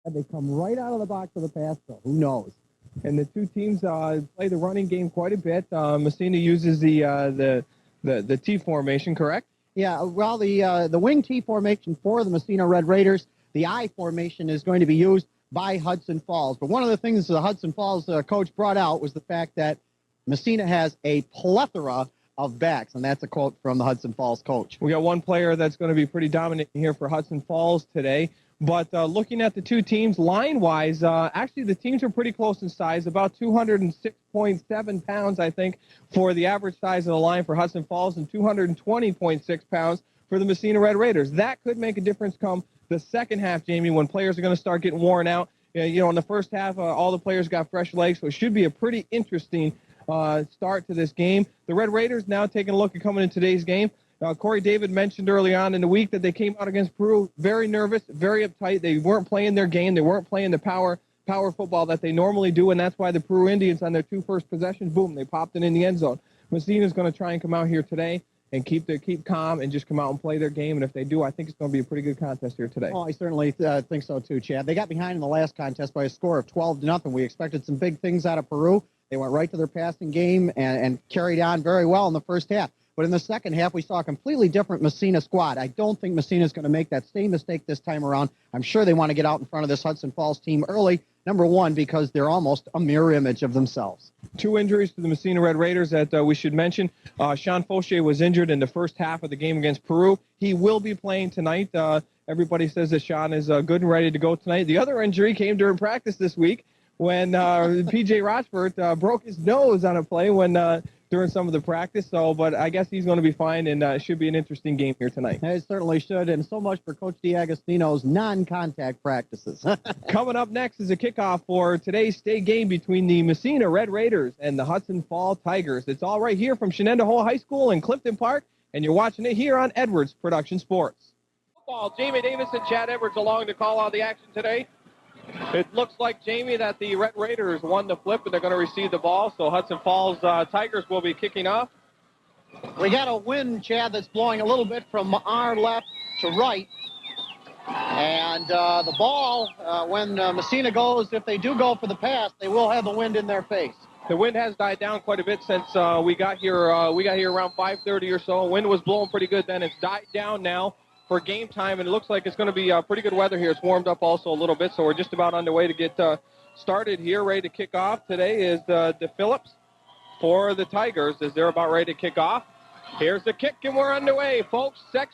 They come right out of the box of the pass, so who knows? And the two teams play the running game quite a bit. Massena uses the T formation, correct? Yeah, well, the wing T formation for the Massena Red Raiders, the I formation is going to be used by Hudson Falls. But one of the things the Hudson Falls coach brought out was the fact that Massena has a plethora of backs, and that's a quote from the Hudson Falls coach. We got one player that's going to be pretty dominant here for Hudson Falls today. But looking at the two teams, line-wise, actually the teams are pretty close in size, about 206.7 pounds, I think, for the average size of the line for Hudson Falls and 220.6 pounds for the Massena Red Raiders. That could make a difference come the second half, Jamie, when players are going to start getting worn out. You know, in the first half, all the players got fresh legs, so it should be a pretty interesting start to this game. The Red Raiders now taking a look at coming in today's game. Corey David mentioned early on in the week that they came out against Peru very nervous, very uptight. They weren't playing their game. They weren't playing the power football that they normally do, and that's why the Peru Indians on their two first possessions, boom, they popped it in the end zone. Massena's going to try and come out here today and keep calm and just come out and play their game, and if they do, I think it's going to be a pretty good contest here today. Oh, I certainly think so too, Chad. They got behind in the last contest by a score of 12-0. We expected some big things out of Peru. They went right to their passing game and carried on very well in the first half. But in the second half, we saw a completely different Massena squad. I don't think Massena is going to make that same mistake this time around. I'm sure they want to get out in front of this Hudson Falls team early, number one, because they're almost a mirror image of themselves. Two injuries to the Massena Red Raiders that we should mention. Sean Fauché was injured in the first half of the game against Peru. He will be playing tonight. Everybody says that Sean is good and ready to go tonight. The other injury came during practice this week when P.J. Rochford broke his nose on a play during some of the practice. But I guess he's going to be fine, and it should be an interesting game here tonight. It certainly should, and so much for Coach DiAgostino's non-contact practices. Coming up next is a kickoff for today's state game between the Massena Red Raiders and the Hudson Falls Tigers. It's all right here from Shenandoah High School in Clifton Park, and you're watching it here on Edwards Production Sports. Football, Jamie Davis and Chad Edwards along to call out the action today. It looks like, Jamie, that the Red Raiders won the flip, and they're going to receive the ball. So Hudson Falls Tigers will be kicking off. We got a wind, Chad, that's blowing a little bit from our left to right. And the ball, when Massena goes, if they do go for the pass, they will have the wind in their face. The wind has died down quite a bit since we got here around 5:30 or so. Wind was blowing pretty good then. It's died down now for game time, and it looks like it's going to be pretty good weather here. It's warmed up also a little bit, so we're just about underway to get started here, ready to kick off. Today is DePhillips for the Tigers as they're about ready to kick off. Here's the kick, and we're underway, folks. State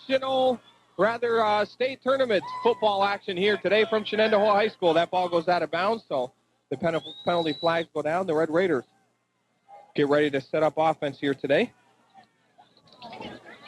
tournament football action here today from Shenandoah High School. That ball goes out of bounds, so the penalty flags go down. The Red Raiders get ready to set up offense here today.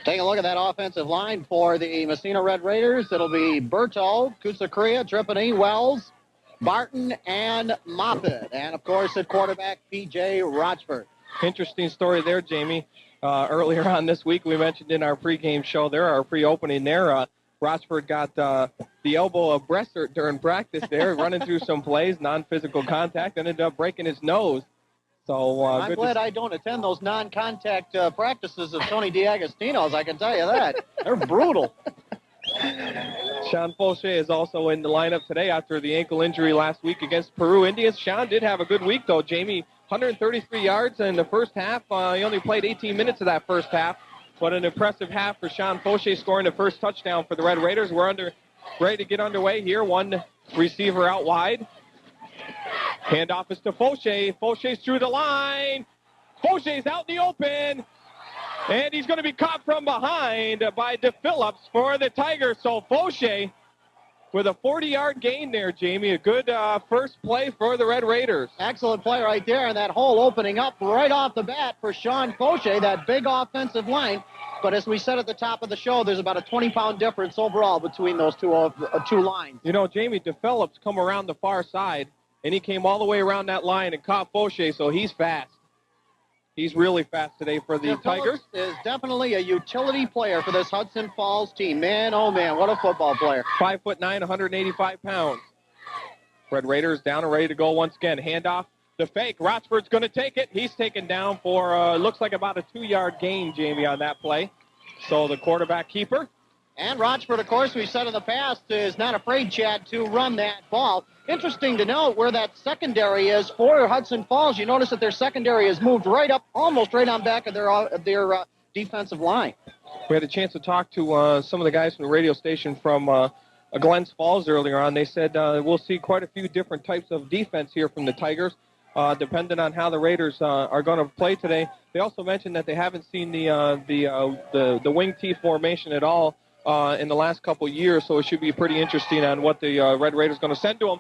Take a look at that offensive line for the Massena Red Raiders. It'll be Berto, Kusakria, Tripani, Wells, Barton, and Moffett. And, of course, at quarterback, P.J. Rochford. Interesting story there, Jamie. Earlier on this week, we mentioned in our pregame show there, our pre-opening there, Rochford got the elbow of Bressert during practice there, running through some plays, non-physical contact, ended up breaking his nose. So I'm glad I don't attend those non-contact practices of Tony DiAgostino's, I can tell you that. They're brutal. Sean Fauché is also in the lineup today after the ankle injury last week against Peru Indians. Sean did have a good week, though, Jamie. 133 yards in the first half. He only played 18 minutes of that first half, but an impressive half for Sean Fauché, scoring the first touchdown for the Red Raiders. We're ready to get underway here. One receiver out wide. Handoff is to Fauché. Fauché's through the line. Fauché's out in the open. And he's going to be caught from behind by DePhillips for the Tigers. So Fauché with a 40-yard gain there, Jamie. A good first play for the Red Raiders. Excellent play right there, and that hole opening up right off the bat for Sean Fauché, that big offensive line. But as we said at the top of the show, there's about a 20-pound difference overall between those two lines. You know, Jamie, DePhillips come around the far side, and he came all the way around that line and caught Fauché, so he's fast. He's really fast today for the Tigers. Is definitely a utility player for this Hudson Falls team. Man, oh man, what a football player. 5'9", 185 pounds. Red Raiders down and ready to go once again. Handoff, the fake. Rochford's going to take it. He's taken down for, looks like about a 2-yard gain, Jamie, on that play. So the quarterback keeper And Rochford, of course, we said in the past, is not afraid, Chad, to run that ball. Interesting to note where that secondary is for Hudson Falls. You notice that their secondary has moved right up, almost right on back of their defensive line. We had a chance to talk to some of the guys from the radio station from Glens Falls earlier on. They said we'll see quite a few different types of defense here from the Tigers, depending on how the Raiders are going to play today. They also mentioned that they haven't seen the wing T formation at all in the last couple years, so it should be pretty interesting on what the Red Raiders are going to send to them.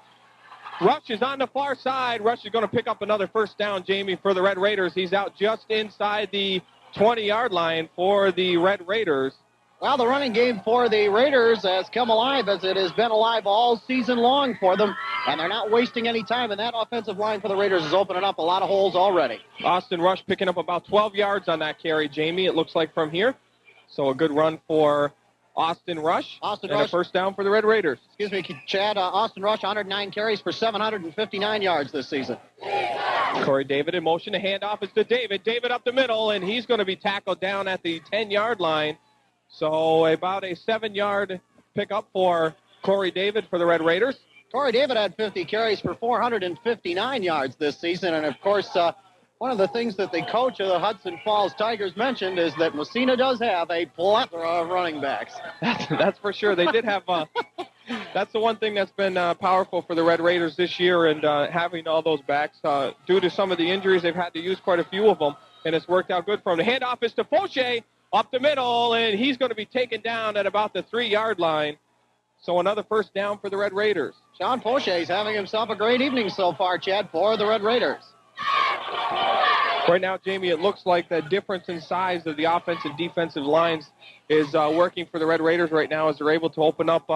Rush is on the far side. Rush is going to pick up another first down, Jamie, for the Red Raiders. He's out just inside the 20-yard line for the Red Raiders. Well, the running game for the Raiders has come alive, as it has been alive all season long for them, and they're not wasting any time, and that offensive line for the Raiders is opening up a lot of holes already. Austin Rush picking up about 12 yards on that carry, Jamie, it looks like from here. So a good run for Austin Rush, and a first down for the Red Raiders. Excuse me, Chad. Austin Rush, 109 carries for 759 yards this season. Corey David in motion. The handoff is to David. David up the middle, and he's going to be tackled down at the 10-yard line. So about a 7-yard pickup for Corey David for the Red Raiders. Corey David had 50 carries for 459 yards this season, and of course, one of the things that the coach of the Hudson Falls Tigers mentioned is that Massena does have a plethora of running backs. That's for sure. They did have that's the one thing that's been powerful for the Red Raiders this year, and having all those backs. Due to some of the injuries, they've had to use quite a few of them, and it's worked out good for them. The handoff is to Fauché up the middle, and he's going to be taken down at about the 3-yard line. So another first down for the Red Raiders. Sean Fauché is having himself a great evening so far, Chad, for the Red Raiders. Right now, Jamie, it looks like the difference in size of the offensive and defensive lines is working for the Red Raiders right now, as they're able to open up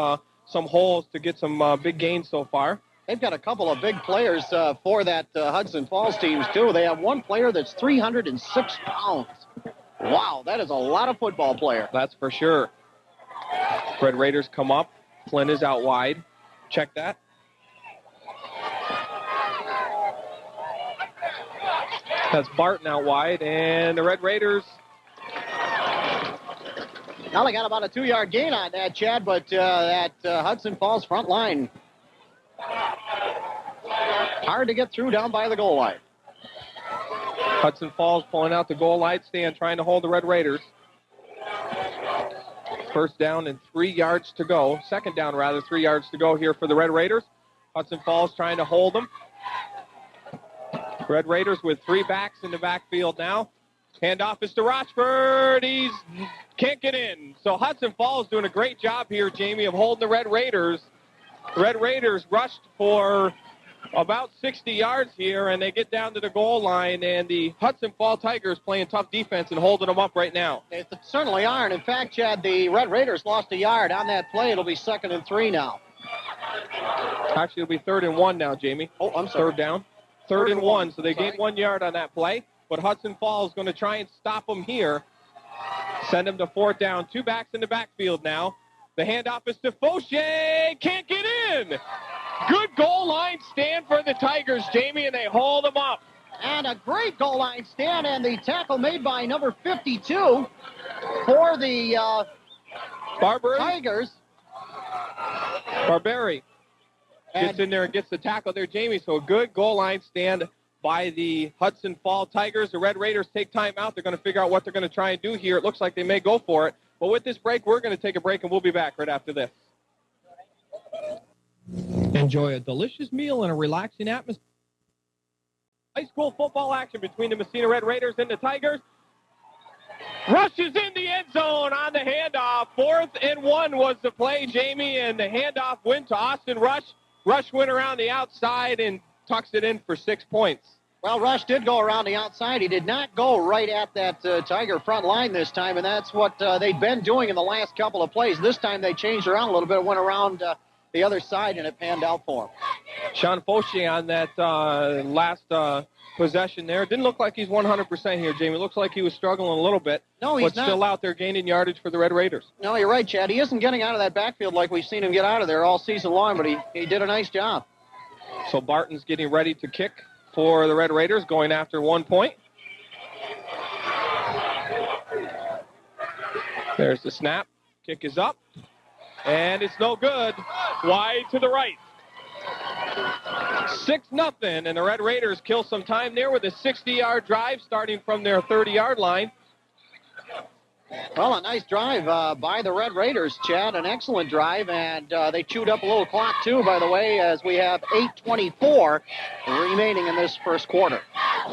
some holes to get some big gains so far. They've got a couple of big players for that Hudson Falls teams, too. They have one player that's 306 pounds. Wow, that is a lot of football player. That's for sure. Red Raiders come up. Flynn is out wide. Check that. That's Barton out wide, and the Red Raiders. Now they got about a 2-yard gain on that, Chad, but that Hudson Falls front line, hard to get through down by the goal line. Hudson Falls pulling out the goal line stand, trying to hold the Red Raiders. First down and 3 yards to go. Second down, rather, 3 yards to go here for the Red Raiders. Hudson Falls trying to hold them. Red Raiders with 3 backs in the backfield now. Handoff is to Rochford. He can't get in. So Hudson Falls doing a great job here, Jamie, of holding the Red Raiders. The Red Raiders rushed for about 60 yards here, and they get down to the goal line, and the Hudson Falls Tigers playing tough defense and holding them up right now. They certainly are, and in fact, Chad, the Red Raiders lost a yard on that play. It'll be 2nd and 3 now. Actually, it'll be 3rd and 1 now, Jamie. Oh, I'm sorry. Third down. Third and 1, so they gained 1 yard on that play, but Hudson Falls is going to try and stop them here. Send them to 4th down. 2 backs in the backfield now. The handoff is to Fauché. Can't get in. Good goal line stand for the Tigers, Jamie, and they hold them up. And a great goal line stand, and the tackle made by number 52 for the Tigers. Barberi gets in there and gets the tackle there, Jamie. So a good goal line stand by the Hudson Falls Tigers. The Red Raiders take time out. They're going to figure out what they're going to try and do here. It looks like they may go for it. But with this break, we're going to take a break, and we'll be back right after this. Enjoy a delicious meal and a relaxing atmosphere. High school football action between the Massena Red Raiders and the Tigers. Rush is in the end zone on the handoff. 4th and 1 was the play, Jamie, and the handoff went to Austin Rush. Rush went around the outside and tucks it in for 6 points. Well, Rush did go around the outside. He did not go right at that Tiger front line this time, and that's what they've been doing in the last couple of plays. This time they changed around a little bit, went around the other side, and it panned out for him. Sean Fauché on that last possession there. Didn't look like he's 100% here, Jamie. Looks like he was struggling a little bit. No, he's not. Still out there gaining yardage for the Red Raiders. No, you're right, Chad. He isn't getting out of that backfield like we've seen him get out of there all season long, but he did a nice job. So Barton's getting ready to kick for the Red Raiders, going after 1 point. There's the snap. Kick is up, and it's no good. Wide to the right. 6-0, and the Red Raiders kill some time there with a 60-yard drive starting from their 30-yard line. Well, a nice drive by the Red Raiders, Chad. An excellent drive, and they chewed up a little clock, too, by the way, as we have 8:24 remaining in this first quarter.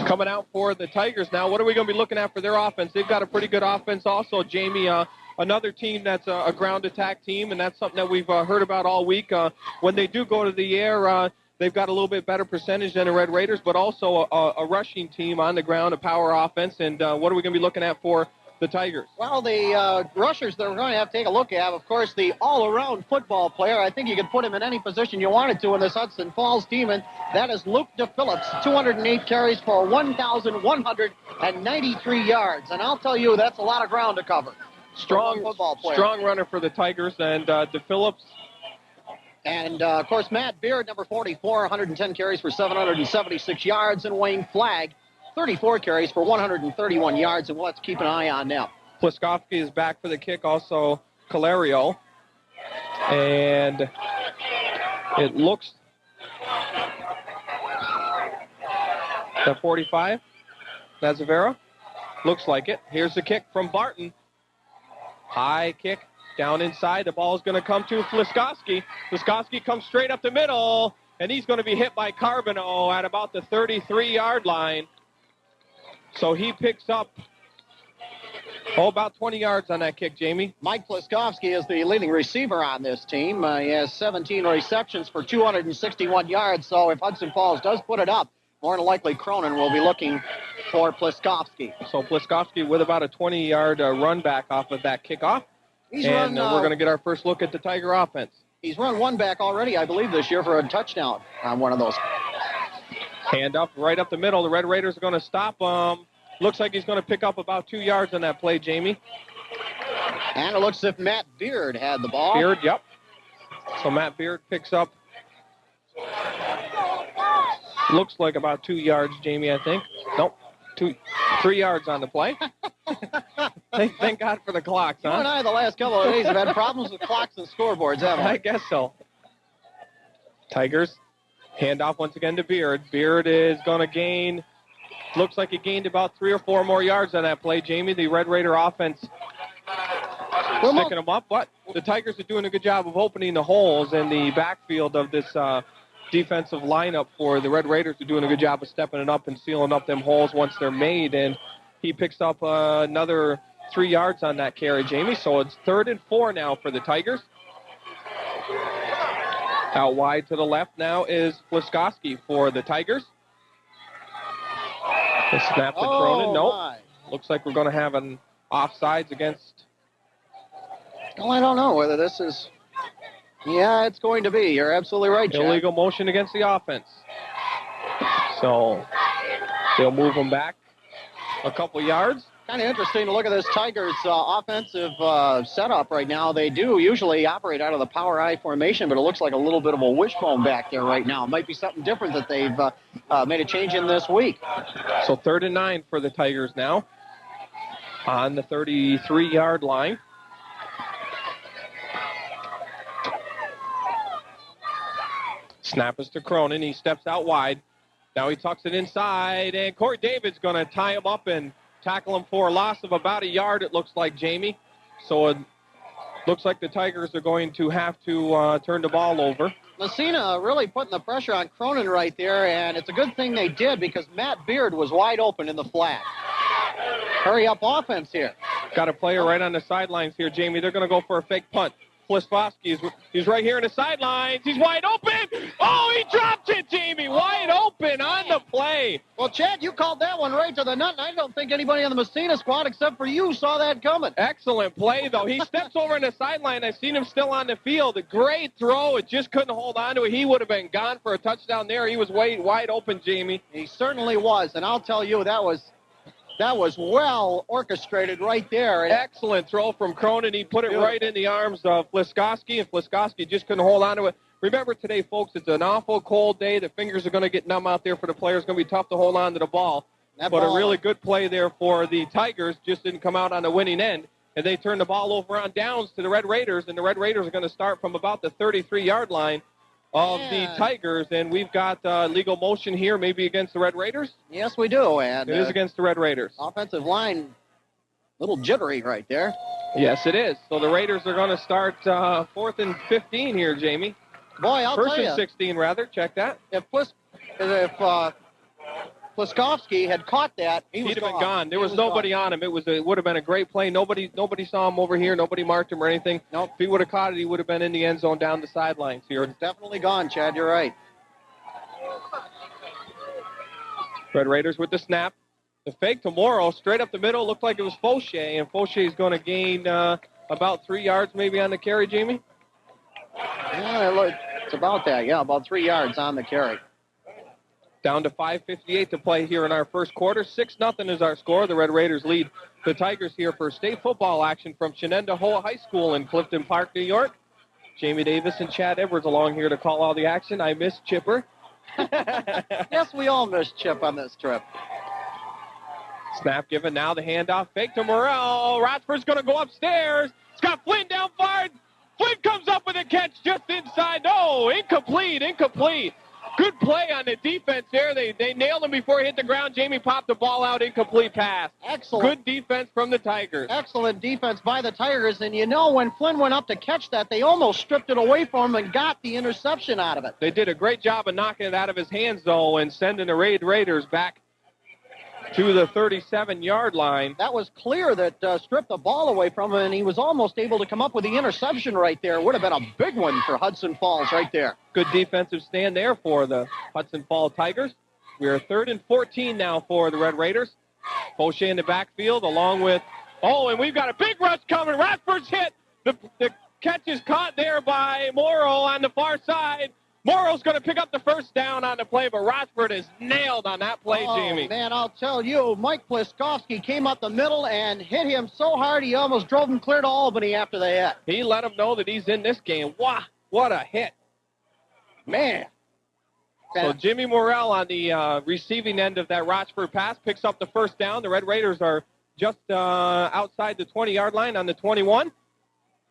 Coming out for the Tigers now, what are we going to be looking at for their offense? They've got a pretty good offense also, Jamie. Another team that's a ground attack team, and that's something that we've heard about all week. When they do go to the air, they've got a little bit better percentage than the Red Raiders, but also a rushing team on the ground, a power offense. And what are we going to be looking at for the Tigers? Well, the rushers that we're going to have to take a look at, of course, the all-around football player. I think you could put him in any position you wanted to in this Hudson Falls team, and that is Luke DePhillips, 208 carries for 1,193 yards. And I'll tell you, that's a lot of ground to cover. Strong football player. Strong runner for the Tigers, and DePhillips. And, of course, Matt Beard, number 44, 110 carries for 776 yards, and Wayne Flagg, 34 carries for 131 yards, and we'll have to keep an eye on them. Pliskowski is back for the kick, also Calario. And it looks... That 45? Nazavera? Looks like it. Here's the kick from Barton. High kick down inside. The ball is going to come to Pliskowski. Pliskowski comes straight up the middle, and he's going to be hit by Carbonneau at about the 33-yard line. So he picks up, about 20 yards on that kick, Jamie. Mike Pliskowski is the leading receiver on this team. He has 17 receptions for 261 yards. So if Hudson Falls does put it up, more than likely Cronin will be looking for Pliskowski. So Pliskowski with about a 20-yard run back off of that kickoff. We're going to get our first look at the Tiger offense. He's run one back already, I believe, this year for a touchdown on one of those. Hand up right up the middle. The Red Raiders are going to stop him. Looks like he's going to pick up about 2 yards on that play, Jamie. And it looks as if Matt Beard had the ball. Beard, yep. So Matt Beard picks up, looks like about 2 yards, Jamie, I think. Nope, 3 yards on the play. Thank God for the clocks, huh? You and I, the last couple of days, have had problems with clocks and scoreboards, haven't we? I guess so. Tigers, handoff once again to Beard. Beard is going to gain, looks like he gained about 3 or 4 more yards on that play, Jamie. The Red Raider offense sticking them up, but the Tigers are doing a good job of opening the holes in the backfield of this defensive lineup for the Red Raiders. Are doing a good job of stepping it up and sealing up them holes once they're made, and he picks up another 3 yards on that carry, Jamie. So it's 3rd and 4 now for the Tigers. Out wide to the left now is Pliskowski for the Tigers. The snap to Cronin. Nope. Looks like we're going to have an offsides against... Well, I don't know whether this is... Yeah, it's going to be. You're absolutely right, Chad. Illegal motion against the offense. So they'll move them back a couple yards. Kind of interesting to look at this Tigers offensive setup right now. They do usually operate out of the power I formation, but it looks like a little bit of a wishbone back there right now. It might be something different that they've made a change in this week. So 3rd and 9 for the Tigers now on the 33-yard line. Snap is to Cronin. He steps out wide. Now he tucks it inside, and Corey David's going to tie him up and tackle him for a loss of about a yard, it looks like, Jamie. So it looks like the Tigers are going to have to turn the ball over. Massena really putting the pressure on Cronin right there, and it's a good thing they did because Matt Beard was wide open in the flat. Hurry up offense here. Got a player right on the sidelines here, Jamie. They're going to go for a fake punt. Pliskowski, he's right here in the sidelines. He's wide open. Oh, he dropped it, Jamie. Wide open on the play. Well, Chad, you called that one right to the nut, and I don't think anybody on the Massena squad except for you saw that coming. Excellent play, though. He steps over in the sideline. I've seen him still on the field. A great throw. It just couldn't hold on to it. He would have been gone for a touchdown there. He was wide open, Jamie. He certainly was, and I'll tell you, that was well orchestrated right there. Excellent throw from Cronin. He put it right in the arms of Pliskowski, and Pliskowski just couldn't hold on to it. Remember today, folks, it's an awful cold day. The fingers are going to get numb out there for the players. It's going to be tough to hold on to the ball. But a really good play there for the Tigers. Just didn't come out on the winning end. and they turn the ball over on downs to the Red Raiders, and the Red Raiders are going to start from about the 33-yard line of the Tigers, and we've got legal motion here, maybe against the Red Raiders. Yes, we do, and it is against the Red Raiders. Offensive line, a little jittery right there. Yes, it is. So the Raiders are going to start 4th and 15 here, Jamie. Boy, I'll tell you. 1st and 16, rather. Check that. If Pliskowski had caught that, he'd have been gone. There was nobody on him. It would have been a great play. Nobody saw him over here. Nobody marked him or anything. Nope. If he would have caught it, he would have been in the end zone down the sidelines here. It's definitely gone, Chad. You're right. Red Raiders with the snap. The fake to Morrow, straight up the middle. Looked like it was Fauché, and Fauché is going to gain about 3 yards maybe on the carry, Jamie? Yeah, it's about that. Yeah, about 3 yards on the carry. Down to 5:58 to play here in our first quarter. 6-0 is our score. The Red Raiders lead the Tigers here for state football action from Shenendehowa High School in Clifton Park, New York. Jamie Davis and Chad Edwards along here to call all the action. I miss Chipper. Yes, we all miss Chip on this trip. Snap given, now the handoff. Fake to Morrell. Rochford's going to go upstairs. It's got Flynn down far. Flynn comes up with a catch just inside. No, incomplete. Good play on the defense there. They nailed him before he hit the ground. Jamie popped the ball out, incomplete pass. Excellent. Good defense from the Tigers. Excellent defense by the Tigers. And you know, when Flynn went up to catch that, they almost stripped it away from him and got the interception out of it. They did a great job of knocking it out of his hands, though, and sending the Raiders back to the 37-yard line. That was clear that stripped the ball away from him, and he was almost able to come up with the interception right there. Would have been a big one for Hudson Falls right there. Good defensive stand there for the Hudson Falls Tigers. We are 3rd and 14 now for the Red Raiders. Fauché in the backfield along with, and we've got a big rush coming. Radford's hit. The catch is caught there by Morrow on the far side. Morrow's going to pick up the first down on the play, but Rochford is nailed on that play, Jamie. Man, I'll tell you, Mike Pliskowski came up the middle and hit him so hard he almost drove him clear to Albany after the hit. He let him know that he's in this game. Wow, what a hit. Man. So Jimmy Morrell on the receiving end of that Rochford pass picks up the first down. The Red Raiders are just outside the 20-yard line on the 21.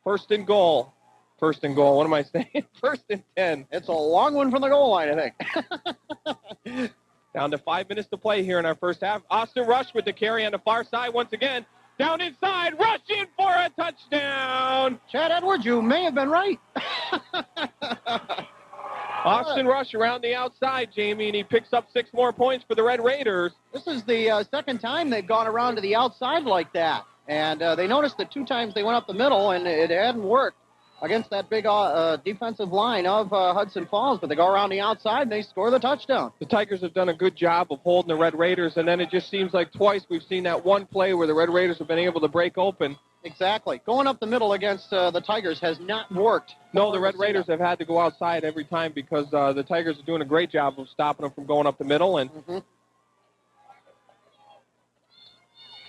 First and goal. What am I saying? 1st and 10. It's a long one from the goal line, I think. Down to 5 minutes to play here in our first half. Austin Rush with the carry on the far side once again. Down inside, Rush in for a touchdown. Chad Edwards, you may have been right. Austin Rush around the outside, Jamie, and he picks up 6 more points for the Red Raiders. This is the second time they've gone around to the outside like that. And they noticed that 2 times they went up the middle, and it hadn't worked against that big defensive line of Hudson Falls, but they go around the outside and they score the touchdown. The Tigers have done a good job of holding the Red Raiders, and then it just seems like twice we've seen that one play where the Red Raiders have been able to break open. Exactly. Going up the middle against the Tigers has not worked. No, the Red Raiders have had to go outside every time because the Tigers are doing a great job of stopping them from going up the middle. And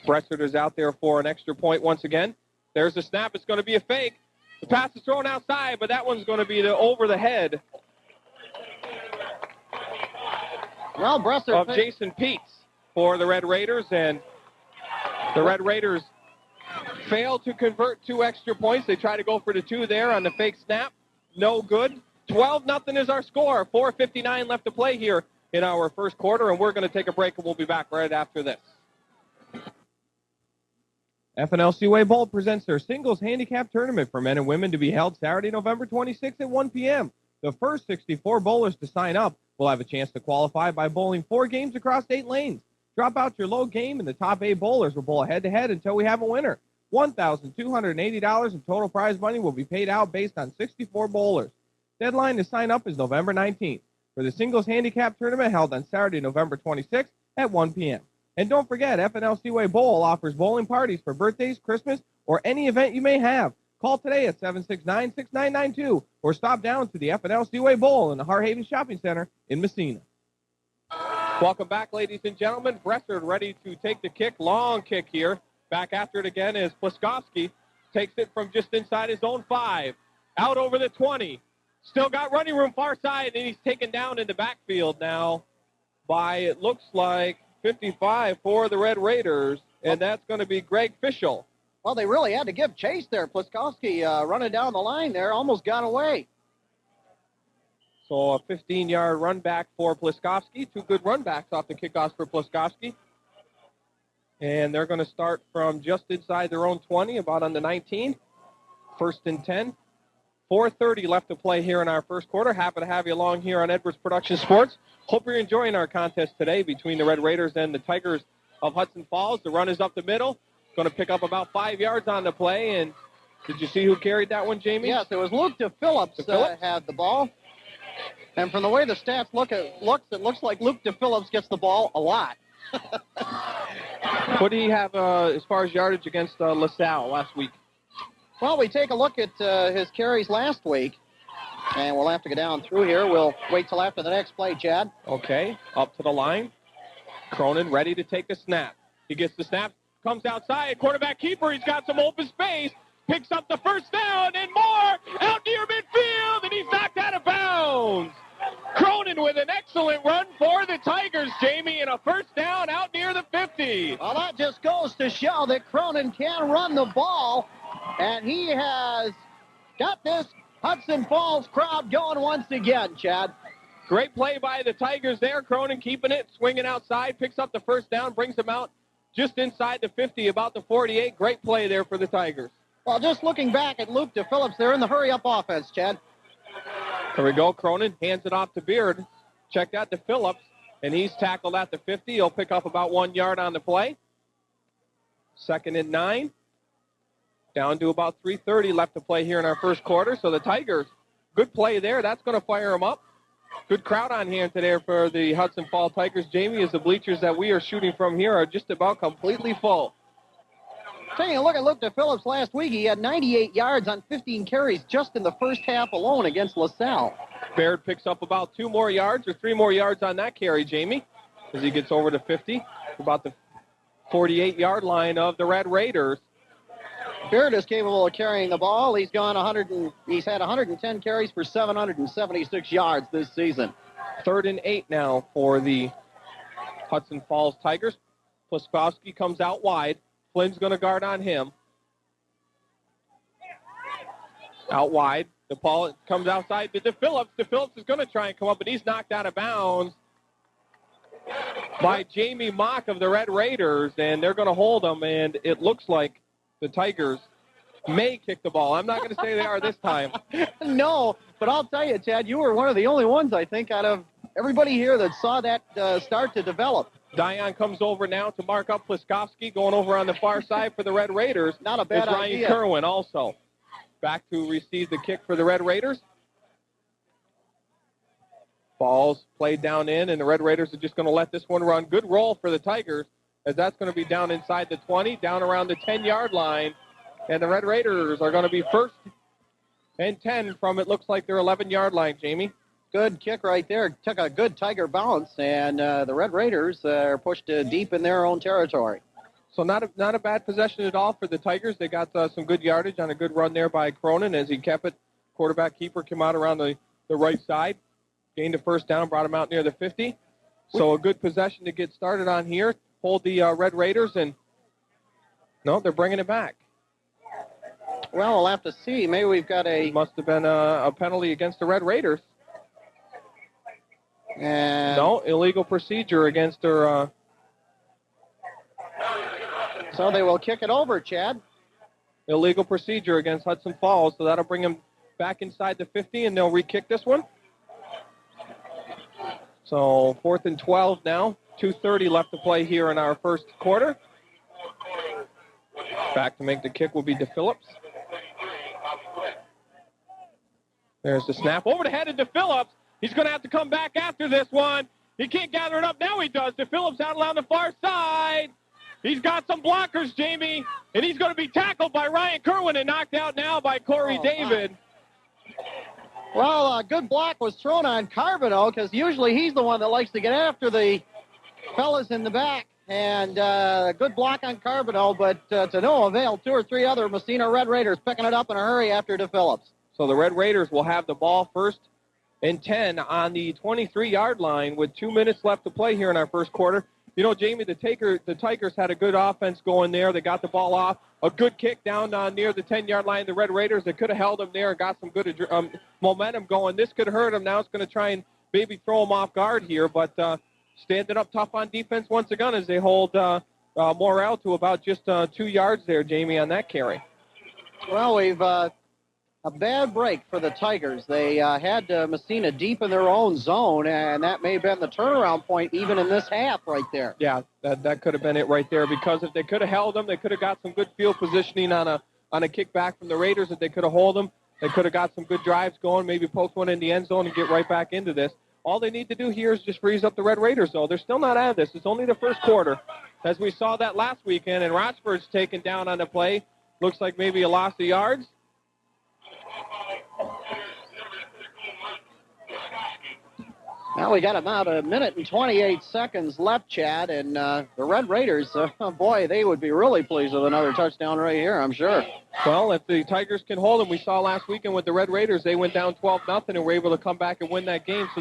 Bressert is out there for an extra point once again. There's the snap. It's going to be a fake. The pass is thrown outside, but that one's going to be over the head Well, Bressert of Jason Peets for the Red Raiders, and the Red Raiders fail to convert 2 extra points. They try to go for the 2 there on the fake snap. No good. 12-0 is our score. 4:59 left to play here in our first quarter, and we're going to take a break, and we'll be back right after this. FNL Seaway Bowl presents their singles handicap tournament for men and women to be held Saturday, November 26th at 1 p.m. The first 64 bowlers to sign up will have a chance to qualify by bowling 4 games across 8 lanes. Drop out your low game, and the top 8 bowlers will bowl head-to-head until we have a winner. $1,280 in total prize money will be paid out based on 64 bowlers. Deadline to sign up is November 19th for the singles handicap tournament held on Saturday, November 26th at 1 p.m. And don't forget, FNL Seaway Bowl offers bowling parties for birthdays, Christmas, or any event you may have. Call today at 769-6992 or stop down to the FNL Seaway Bowl in the Harhaven Shopping Center in Massena. Welcome back, ladies and gentlemen. Bressert ready to take the kick. Long kick here. Back after it again is Pliskowski. Takes it from just inside his own 5. Out over the 20. Still got running room far side, and he's taken down in the backfield now by, it looks like, 55 for the Red Raiders, and that's going to be Greg Fischel. Well, they really had to give chase there. Pliskowski running down the line there, almost got away. So a 15-yard run back for Pliskowski. Two good run backs off the kickoffs for Pliskowski. And they're going to start from just inside their own 20, about on the 19. First and 10. 4:30 left to play here in our first quarter. Happy to have you along here on Edwards Production Sports. Hope you're enjoying our contest today between the Red Raiders and the Tigers of Hudson Falls. The run is up the middle. Going to pick up about 5 yards on the play. And did you see who carried that one, Jamie? Yes, it was Luke DePhillips had the ball. And from the way the stats look, it looks like Luke DePhillips gets the ball a lot. What do you have as far as yardage against LaSalle last week? Well, we take a look at his carries last week, and we'll have to go down through here. We'll wait till after the next play, Chad. Okay, up to the line. Cronin ready to take the snap. He gets the snap, comes outside, quarterback keeper, he's got some open space, picks up the first down and more, out near midfield, and he's knocked out of bounds. Cronin with an excellent run for the Tigers, Jamie, and a first down out near the 50. Well, that just goes to show that Cronin can run the ball, and he has got this Hudson Falls crowd going once again, Chad. Great play by the Tigers there. Cronin keeping it, swinging outside, picks up the first down, brings them out just inside the 50, about the 48. Great play there for the Tigers. Well, just looking back at Luke DePhillips, they're in the hurry-up offense, Chad. Here we go. Cronin hands it off to Beard. Check that to Phillips, and he's tackled at the 50. He'll pick up about 1 yard on the play. Second and 9. Down to about 3:30 left to play here in our first quarter. So the Tigers, good play there. That's going to fire them up. Good crowd on hand today for the Hudson Falls Tigers. Jamie, as the bleachers that we are shooting from here are just about completely full. Taking a look at Luke DePhillips last week, he had 98 yards on 15 carries just in the first half alone against LaSalle. Baird picks up about 2 more yards or 3 more yards on that carry, Jamie, as he gets over to 50, about the 48-yard line of the Red Raiders. Beard is capable of carrying the ball. He's had 110 carries for 776 yards this season. 3rd and 8 now for the Hudson Falls Tigers. Pliskowski comes out wide. Flynn's going to guard on him. Out wide. The ball comes outside to DePhillips. DePhillips is going to try and come up, but he's knocked out of bounds by Jamie Mock of the Red Raiders, and they're going to hold him, and it looks like the Tigers may kick the ball. I'm not going to say they are this time. No, but I'll tell you, Chad, you were one of the only ones, I think, out of everybody here that saw that start to develop. Dion comes over now to mark up Pliskowski, going over on the far side for the Red Raiders. Not a bad idea. Ryan Kerwin also back to receive the kick for the Red Raiders. Ball's played down in, and the Red Raiders are just going to let this one run. Good roll for the Tigers, as that's going to be down inside the 20, down around the 10-yard line. And the Red Raiders are going to be 1st and 10 from, it looks like, their 11-yard line, Jamie. Good kick right there. Took a good Tiger bounce, and the Red Raiders are pushed deep in their own territory. So not a bad possession at all for the Tigers. They got some good yardage on a good run there by Cronin as he kept it. Quarterback keeper came out around the right side, gained a first down, brought him out near the 50. So a good possession to get started on here. Hold the Red Raiders, and no, they're bringing it back. Well, we'll have to see. Maybe we've got Must have been a penalty against the Red Raiders. And no, illegal procedure against their... So they will kick it over, Chad. Illegal procedure against Hudson Falls, so that'll bring them back inside the 50, and they'll re-kick this one. So 4th and 12 now. 2:30 left to play here in our first quarter. Back to make the kick will be DePhillips. There's the snap. Over the head of DePhillips. He's going to have to come back after this one. He can't gather it up. Now he does. DePhillips out along the far side. He's got some blockers, Jamie, and he's going to be tackled by Ryan Kerwin and knocked out now by Corey David. Well, a good block was thrown on Carbonell because usually he's the one that likes to get after the fellas in the back. And a good block on Carbonell, but to no avail. 2 or 3 other Massena Red Raiders picking it up in a hurry after DePhillips. So the Red Raiders will have the ball 1st and 10 on the 23-yard line with 2 minutes left to play here in our first quarter. Jamie, the Tigers had a good offense going there. They got the ball off. A good kick down near the 10-yard line. The Red Raiders, they could have held them there and got some good momentum going. This could hurt them. Now it's going to try and maybe throw them off guard here, but standing up tough on defense once again as they hold Morrell to about just 2 yards there, Jamie, on that carry. Well, we've a bad break for the Tigers. They had Massena deep in their own zone, and that may have been the turnaround point even in this half right there. Yeah, that could have been it right there, because if they could have held them, they could have got some good field positioning on a kickback from the Raiders. If they could have held them, they could have got some good drives going, maybe poke one in the end zone and get right back into this. All they need to do here is just freeze up the Red Raiders, though. They're still not out of this. It's only the first quarter. As we saw that last weekend, and Rochford's taken down on the play. Looks like maybe a loss of yards. Well, we got about a minute and 28 seconds left, Chad, and the Red Raiders, boy, they would be really pleased with another touchdown right here, I'm sure. Well, if the Tigers can hold them, we saw last weekend with the Red Raiders, they went down 12-0 and were able to come back and win that game. So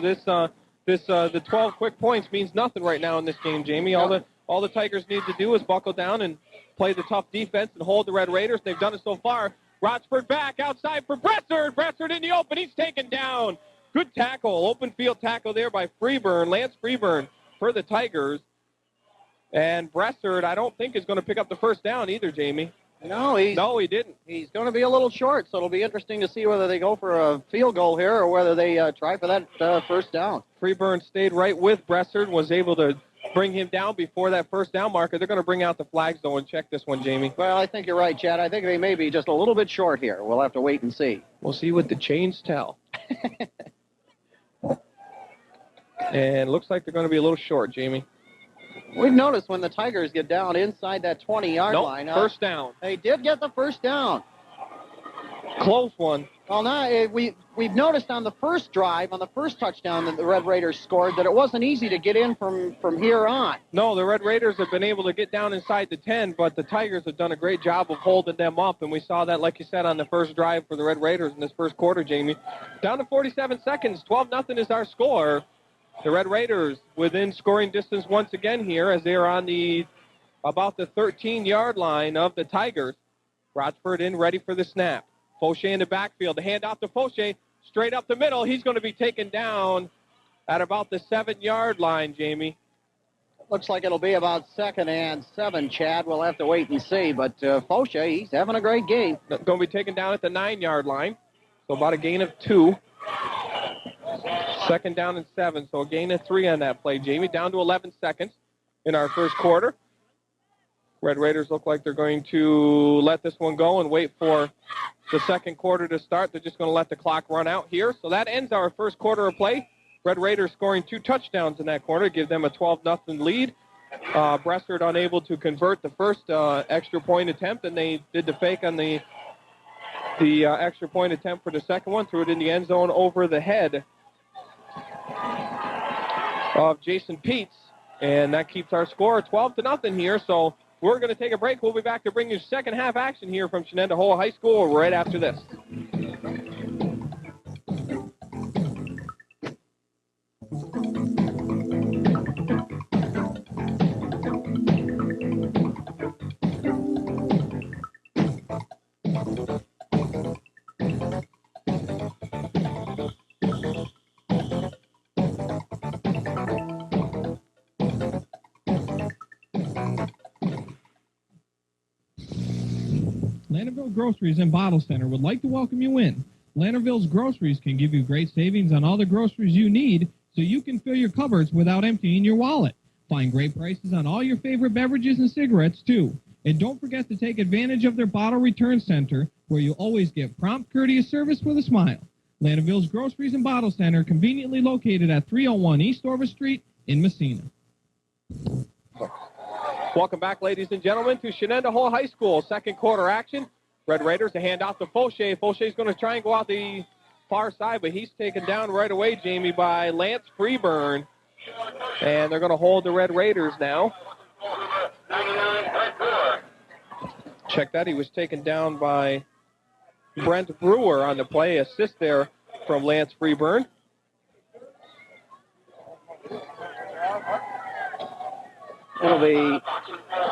the 12 quick points means nothing right now in this game, Jamie. All the Tigers need to do is buckle down and play the tough defense and hold the Red Raiders. They've done it so far. Rochford back outside for Bressard. Bressard in the open. He's taken down. Good tackle, open field tackle there by Lance Freeburn for the Tigers. And Bressard, I don't think, is going to pick up the first down either, Jamie. No, he didn't. He's going to be a little short, so it'll be interesting to see whether they go for a field goal here or whether they try for that first down. Freeburn stayed right with Bressard, was able to bring him down before that first down marker. They're going to bring out the flags, though, and check this one, Jamie. Well, I think you're right, Chad. I think they may be just a little bit short here. We'll have to wait and see. We'll see what the chains tell. And it looks like they're going to be a little short, Jamie. We've noticed when the Tigers get down inside that 20-yard line. First down. They did get the first down. Close one. Well, now we've noticed on the first drive, on the first touchdown that the Red Raiders scored, that it wasn't easy to get in from here on. No, the Red Raiders have been able to get down inside the 10, but the Tigers have done a great job of holding them up, and we saw that, like you said, on the first drive for the Red Raiders in this first quarter, Jamie. Down to 47 seconds, 12-0 is our score. The Red Raiders within scoring distance once again here as they are on about the 13-yard line of the Tigers. Rochford in, ready for the snap. Fauché in the backfield. The handoff to Fauché, straight up the middle. He's going to be taken down at about the 7-yard line, Jamie. Looks like it'll be about 2nd and 7, Chad. We'll have to wait and see. But Fauché, he's having a great game. Going to be taken down at the 9-yard line. So about a gain of 2. 2nd down and 7, so a gain of 3 on that play, Jamie. Down to 11 seconds in our first quarter. Red Raiders look like they're going to let this one go and wait for the second quarter to start. They're just going to let the clock run out here. So that ends our first quarter of play. Red Raiders scoring 2 touchdowns in that quarter, give them a 12-0 lead. Bressard unable to convert the first extra point attempt, and they did the fake on the extra point attempt for the second one, threw it in the end zone over the head of Jason Peets, and that keeps our score 12-0 here. So we're going to take a break. We'll be back to bring you second half action here from Shenendehowa High School right after this. Lanterville Groceries and Bottle Center would like to welcome you in. Lanterville's Groceries can give you great savings on all the groceries you need so you can fill your cupboards without emptying your wallet. Find great prices on all your favorite beverages and cigarettes, too. And don't forget to take advantage of their bottle return center, where you always get prompt, courteous service with a smile. Lanterville's Groceries and Bottle Center, conveniently located at 301 East Orvis Street in Massena. Welcome back, ladies and gentlemen, to Shenendehowa High School. Second quarter action. Red Raiders, a handoff to Fauché. Fauché's going to try and go out the far side, but he's taken down right away, Jamie, by Lance Freeburn. And they're going to hold the Red Raiders now. Check that. He was taken down by Brent Brewer on the play. Assist there from Lance Freeburn. It'll be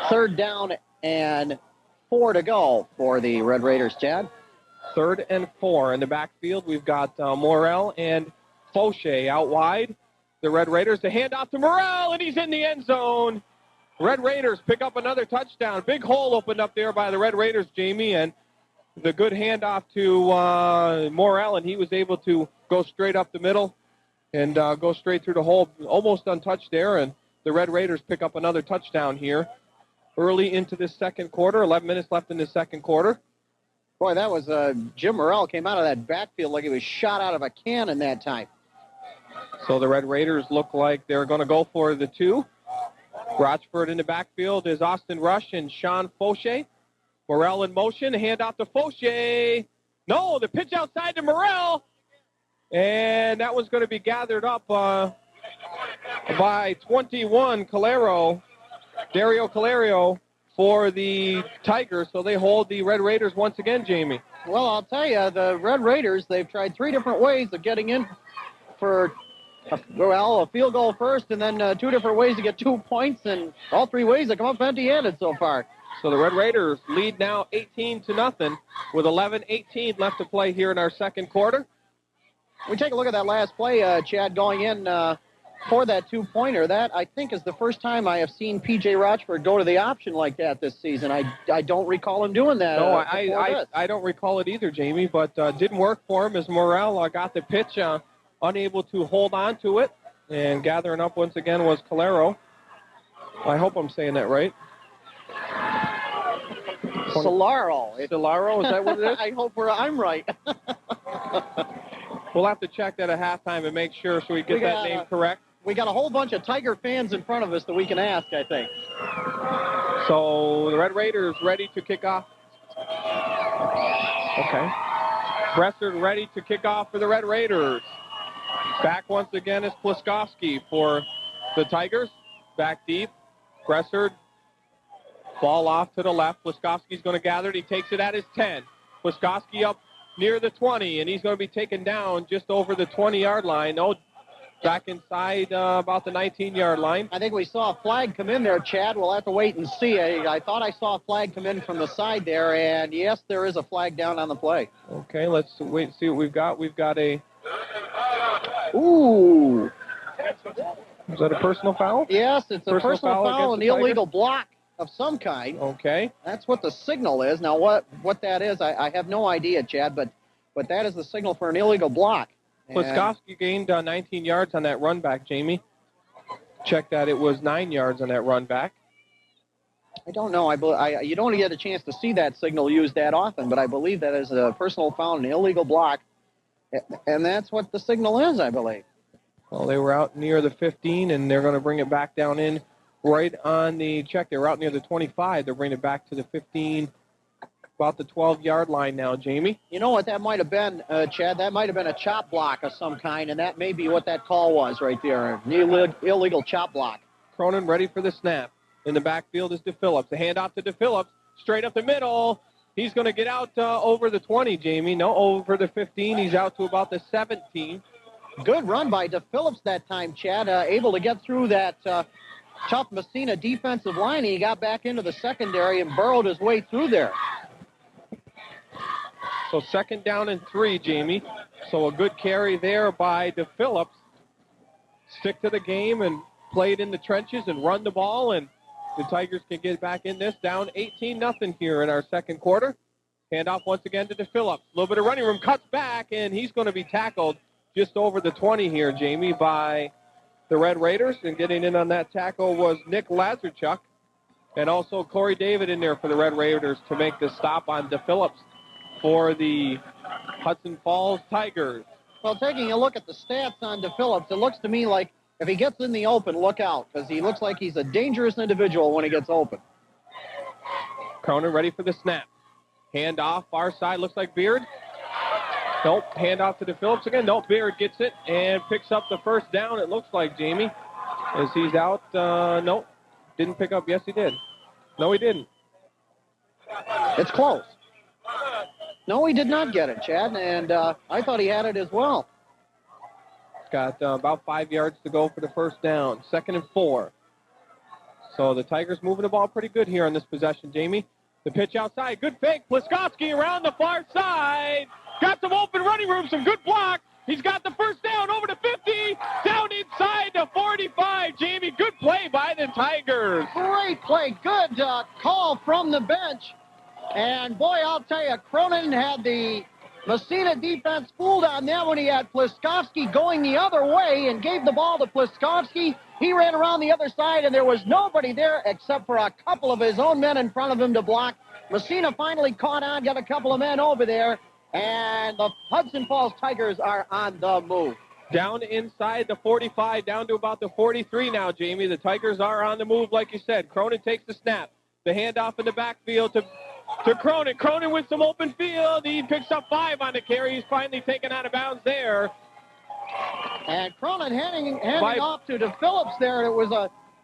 3rd down and 4 to go for the Red Raiders, Chad. 3rd and 4 in the backfield. We've got Morrell and Fauché out wide. The Red Raiders, the handoff to Morrell, and he's in the end zone. Red Raiders pick up another touchdown. Big hole opened up there by the Red Raiders, Jamie, and the good handoff to Morrell, and he was able to go straight up the middle and go straight through the hole, almost untouched there, and the Red Raiders pick up another touchdown here early into this second quarter. 11 minutes left in the second quarter. Boy, that was Jim Morrell came out of that backfield like he was shot out of a cannon that time. So the Red Raiders look like they're going to go for the 2. Rochford in the backfield is Austin Rush and Sean Fauché. Morrell in motion, handoff to Fauché. No, the pitch outside to Morrell. And that was going to be gathered up by 21, Dario Calerio for the Tigers. So they hold the Red Raiders once again, Jamie. Well, I'll tell you, the Red Raiders, they've tried 3 different ways of getting in for, a field goal first, and then 2 different ways to get 2 points, and all 3 ways they come up empty-handed so far. So the Red Raiders lead now 18-0 with 11:18 left to play here in our second quarter. We take a look at that last play, Chad, going in for that 2-pointer. That, I think, is the first time I have seen P.J. Rochford go to the option like that this season. I don't recall him doing that. No, I don't recall it either, Jamie, but didn't work for him as Morrell got the pitch, unable to hold on to it, and gathering up once again was Calero. I hope I'm saying that right. Solaro. Solaro, is that what it is? I hope I'm right. We'll have to check that at halftime and make sure so we get that name correct. We got a whole bunch of Tiger fans in front of us that we can ask, I think. So the Red Raiders ready to kick off. Okay. Bressard ready to kick off for the Red Raiders. Back once again is Pliskowski for the Tigers. Back deep. Bressard. Ball off to the left. Pliskowski's going to gather it. He takes it at his 10. Pliskowski up near the 20, and he's going to be taken down just over the 20-yard line. No, back inside about the 19-yard line. I think we saw a flag come in there, Chad. We'll have to wait and see. I thought I saw a flag come in from the side there, and yes, there is a flag down on the play. Okay, let's wait and see what we've got. We've got a... Ooh. Is that a personal foul? Yes, it's a personal foul, an illegal block of some kind. Okay. That's what the signal is. Now, what that is, I have no idea, Chad, but that is the signal for an illegal block. Pliskowski gained 19 yards on that run back, Jamie. Check that. It was 9 yards on that run back. I don't know. You don't get a chance to see that signal used that often, but I believe that is a personal foul, an illegal block, and that's what the signal is, I believe. Well, they were out near the 15, and they're going to bring it back down in right on the check. They were out near the 25. They're bringing it back to the 15, about the 12-yard line now, Jamie. You know what that might have been, Chad? That might have been a chop block of some kind, and that may be what that call was right there, an illegal chop block. Cronin ready for the snap. In the backfield is DePhillips. The handoff to DePhillips, straight up the middle. He's going to get out over the 20, Jamie. No, over the 15. He's out to about the 17. Good run by DePhillips that time, Chad. Able to get through that tough Massena defensive line. He got back into the secondary and burrowed his way through there. So 2nd down and 3, Jamie. So a good carry there by DePhillips. Stick to the game and play it in the trenches and run the ball, and the Tigers can get back in this. Down 18-0 here in our second quarter. Handoff once again to DePhillips. A little bit of running room, cuts back, and he's going to be tackled just over the 20 here, Jamie, by the Red Raiders. And getting in on that tackle was Nick Lazarchuk, and also Corey David in there for the Red Raiders to make the stop on DePhillips for the Hudson Falls Tigers. Well, taking a look at the stats on DePhillips, it looks to me like if he gets in the open, look out, because he looks like he's a dangerous individual when he gets open. Cronin ready for the snap. Hand off, far side, looks like Beard. Nope, hand off to DePhillips again. Nope, Beard gets it and picks up the first down, it looks like, Jamie, as he's out. Nope, didn't pick up. Yes, he did. No, he didn't. It's close. No, he did not get it, Chad, and I thought he had it as well. Got about 5 yards to go for the first down. 2nd and 4. So the Tigers moving the ball pretty good here on this possession, Jamie. The pitch outside. Good fake. Pliskowski around the far side. Got some open running room, some good block. He's got the first down over to 50. Down inside to 45. Jamie, good play by the Tigers. Great play. Good call from the bench. And, boy, I'll tell you, Cronin had the Massena defense fooled on them when he had Pliskowski going the other way and gave the ball to Pliskowski. He ran around the other side, and there was nobody there except for a couple of his own men in front of him to block. Massena finally caught on, got a couple of men over there, and the Hudson Falls Tigers are on the move. Down inside the 45, down to about the 43 now, Jamie. The Tigers are on the move, like you said. Cronin takes the snap. The handoff in the backfield to Cronin. Cronin with some open field. He picks up 5 on the carry. He's finally taken out of bounds there. And Cronin handing off to DePhillips there. It was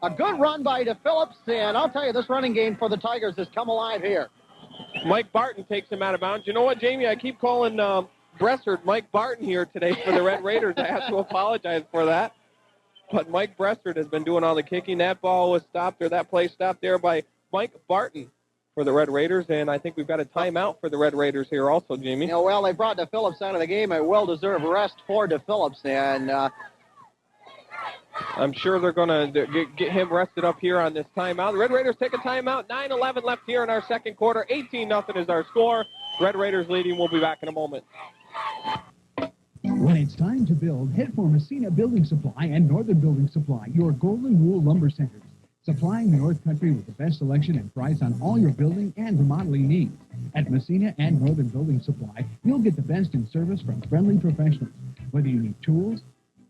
a good run by DePhillips, and I'll tell you, this running game for the Tigers has come alive here. Mike Barton takes him out of bounds. You know what, Jamie? I keep calling Bressard Mike Barton here today for the Red Raiders. I have to apologize for that. But Mike Bressard has been doing all the kicking. That ball was stopped, or that play stopped there by Mike Barton for the Red Raiders, and I think we've got a timeout for the Red Raiders here also, Jamie. You know, well, they brought DePhillips out of the game. A well-deserved rest for DePhillips, and I'm sure they're going to get him rested up here on this timeout. The Red Raiders take a timeout. 9:11 left here in our second quarter. 18-0 is our score. Red Raiders leading. We'll be back in a moment. When it's time to build, head for Massena Building Supply and Northern Building Supply, your Golden Rule Lumber Centers. Supplying the North Country with the best selection and price on all your building and remodeling needs. At Massena and Northern Building Supply, you'll get the best in service from friendly professionals. Whether you need tools,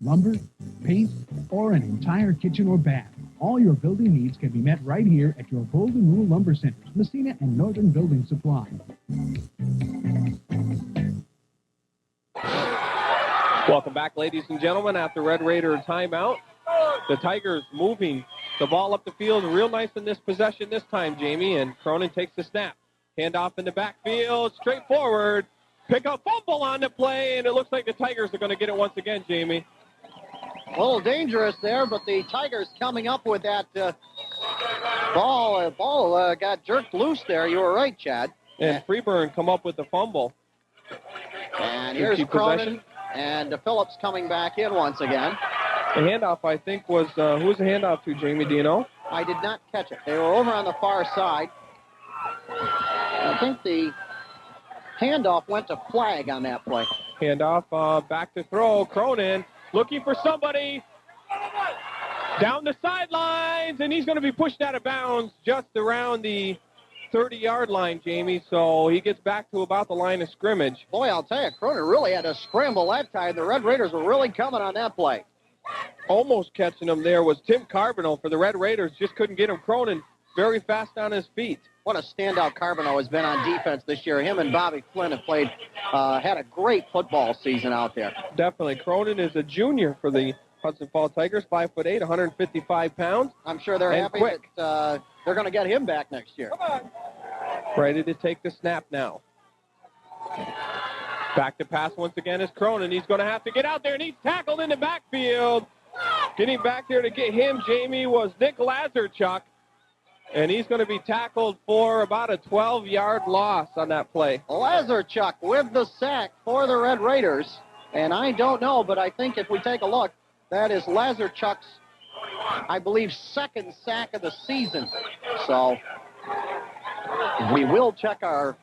lumber, paint, or an entire kitchen or bath, all your building needs can be met right here at your Golden Rule Lumber Centers, Massena and Northern Building Supply. Welcome back, ladies and gentlemen, after Red Raider timeout. The Tigers moving the ball up the field real nice in this possession this time, Jamie, and Cronin takes the snap. Handoff in the backfield, straight forward. Pick up fumble on the play, and it looks like the Tigers are going to get it once again, Jamie. a little dangerous there, but the Tigers coming up with that ball got jerked loose there. You were right, Chad. And Freeburn come up with the fumble. And here's Cronin, and Phillips coming back in once again. The handoff, I think, was, who was the handoff to, Jamie? Do you know? I did not catch it. They were over on the far side. I think the handoff went to flag on that play. Handoff, back to throw. Cronin looking for somebody down the sidelines, and he's going to be pushed out of bounds just around the 30-yard line, Jamie, so he gets back to about the line of scrimmage. Boy, I'll tell you, Cronin really had to scramble that time. The Red Raiders were really coming on that play. Almost catching him there was Tim Carbonell for the Red Raiders. Just couldn't get him. Cronin very fast on his feet. What a standout Carbonell has been on defense this year. Him and Bobby Flynn have played, had a great football season out there. Definitely. Cronin is a junior for the Hudson Falls Tigers, 5'8", 155 pounds. I'm sure they're happy that they're going to get him back next year. Ready to take the snap now. Back to pass once again is Cronin. He's going to have to get out there, and he's tackled in the backfield. Getting back there to get him, Jamie, was Nick Lazarchuk. And he's going to be tackled for about a 12-yard loss on that play. Lazarchuk with the sack for the Red Raiders. And I don't know, but I think if we take a look, that is Lazarchuk's, I believe, second sack of the season. So we will check our...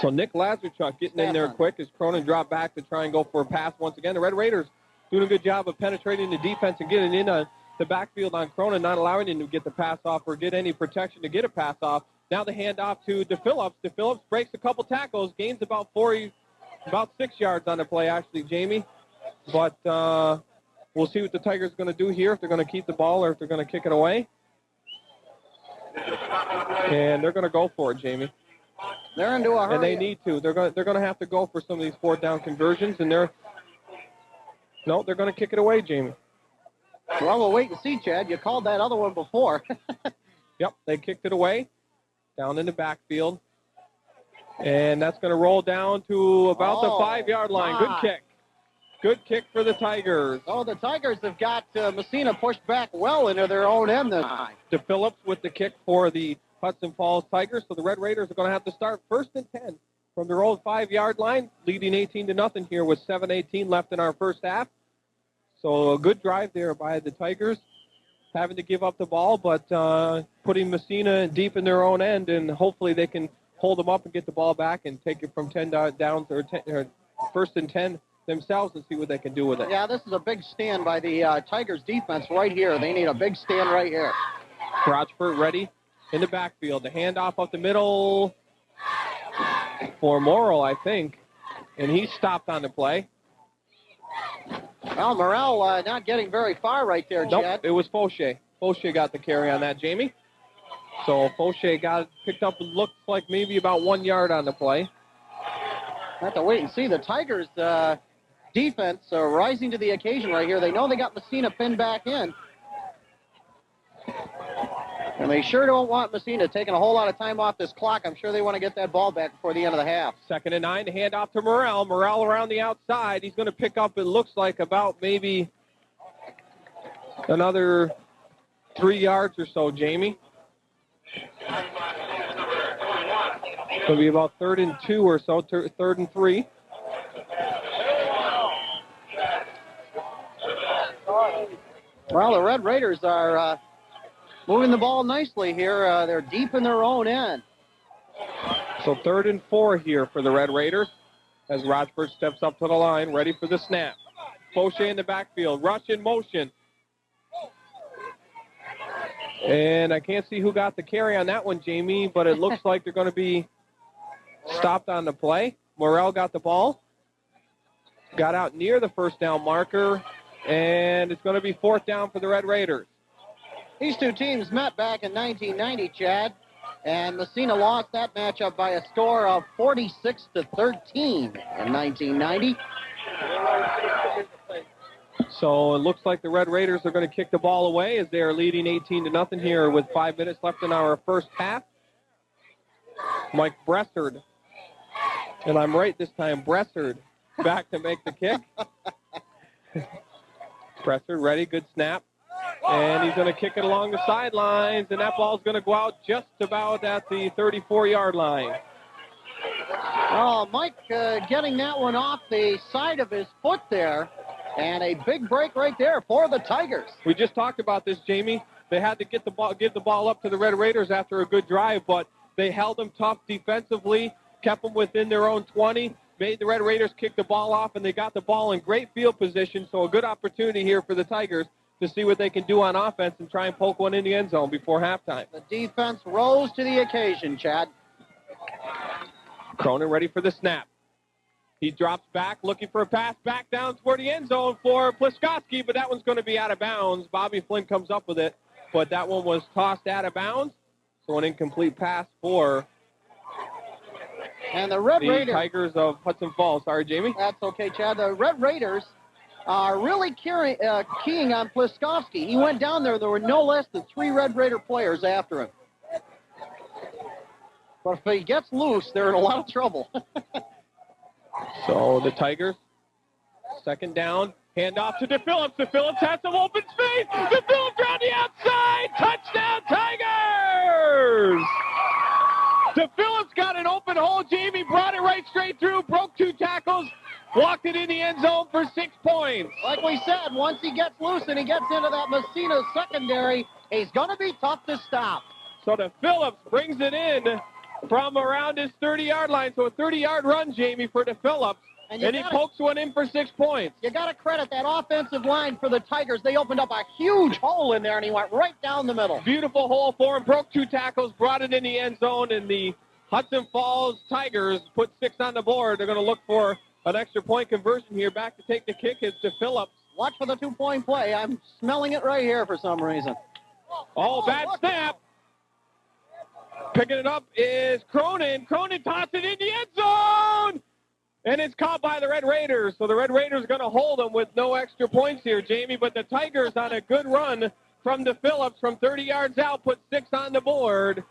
So Nick Lazarchuk getting in there quick as Cronin dropped back to try and go for a pass once again. The Red Raiders doing a good job of penetrating the defense and getting in the backfield on Cronin, not allowing him to get the pass off or get any protection to get a pass off. Now the handoff to DePhillips. DePhillips breaks a couple tackles, gains about 6 yards on the play, actually, Jamie. But we'll see what the Tigers are going to do here, if they're going to keep the ball or if they're going to kick it away. And they're going to go for it, Jamie. They're into a hurry. And they need to. They're going to have to go for some of these fourth down conversions, and they're going to kick it away, Jamie. Well, we'll wait and see, Chad. You called that other one before. Yep, they kicked it away down in the backfield. And that's going to roll down to about the 5-yard line. Good kick. Good kick for the Tigers. Oh, the Tigers have got Massena pushed back well into their own end this time. DePhillips with the kick for the Hudson Falls Tigers. So the Red Raiders are going to have to start 1st and 10 from their own 5-yard line, leading 18-0 here with 7:18 left in our first half. So a good drive there by the Tigers, having to give up the ball, but putting Massena deep in their own end, and hopefully they can hold them up and get the ball back and take it from 10 downs or 1st and 10 themselves and see what they can do with it. Yeah, this is a big stand by the Tigers defense right here. They need a big stand right here. Rochford ready in the backfield. The handoff up the middle for Morrow, I think, and he stopped on the play. Well, Morrell not getting very far right there, Nope, Chad. it was Fauché. Fauché got the carry on that, Jamie. So Fauché got picked up, looks like maybe about 1 yard on the play. Have to wait and see. The Tigers defense rising to the occasion right here. They know they got Massena pinned back in. And they sure don't want Massena taking a whole lot of time off this clock. I'm sure they want to get that ball back before the end of the half. 2nd and 9, the handoff to Morrell. Morrell around the outside. He's going to pick up, it looks like, about maybe another 3 yards or so, Jamie. It's going to be about 3rd and 2 or so, 3rd and 3. Well, the Red Raiders are moving the ball nicely here. They're deep in their own end. So 3rd and 4 here for the Red Raiders as Rochford steps up to the line, ready for the snap. Fauché in the backfield, rush in motion. And I can't see who got the carry on that one, Jamie, but it looks like they're going to be stopped on the play. Morrell got the ball, got out near the 1st down marker, and it's going to be 4th down for the Red Raiders. These two teams met back in 1990, Chad, and Massena lost that matchup by a score of 46-13 in 1990. So it looks like the Red Raiders are going to kick the ball away as they are leading 18-0 here with 5 minutes left in our first half. Mike Bressard, and I'm right this time, Bressard back to make the kick. Bressard ready, good snap. And he's going to kick it along the sidelines, and that ball's going to go out just about at the 34-yard line. Oh, Mike getting that one off the side of his foot there, and a big break right there for the Tigers. We just talked about this, Jamie. They had to give the ball up to the Red Raiders after a good drive, but they held them tough defensively, kept them within their own 20, made the Red Raiders kick the ball off, and they got the ball in great field position, so a good opportunity here for the Tigers to see what they can do on offense and try and poke one in the end zone before halftime. The defense rose to the occasion, Chad. Cronin ready for the snap. He drops back, looking for a pass back down toward the end zone for Pliskowski, but that one's going to be out of bounds. Bobby Flynn comes up with it, but that one was tossed out of bounds. So an incomplete pass for and the Red Raiders. Tigers of Hudson Falls. Sorry, Jamie. That's okay, Chad. The Red Raiders are really keying on Pliskowski. He went down there. There were no less than 3 Red Raider players after him. But if he gets loose, they're in a lot of trouble. So the Tigers, 2nd down, handoff to DePhillips. DePhillips has some open space. DePhillips around the outside. Touchdown, Tigers! DePhillips got an open hole. Jamie brought it right straight through, broke 2 tackles, walked it in the end zone for 6 points. Like we said, once he gets loose and he gets into that Massena secondary, he's going to be tough to stop. So DePhillips brings it in from around his 30-yard line. So a 30-yard run, Jamie, for DePhillips. And he pokes one in for 6 points. You got to credit that offensive line for the Tigers. They opened up a huge hole in there, and he went right down the middle. Beautiful hole for him. Broke 2 tackles, brought it in the end zone, and the Hudson Falls Tigers put 6 on the board. They're going to look for an extra point conversion here. Back to take the kick is DePhillips. Watch for the 2-point play. I'm smelling it right here for some reason. Oh, bad snap. Picking it up is Cronin. Cronin tosses it in the end zone. And it's caught by the Red Raiders. So the Red Raiders are going to hold them with no extra points here, Jamie. But the Tigers on a good run from DePhillips from 30 yards out put 6 on the board.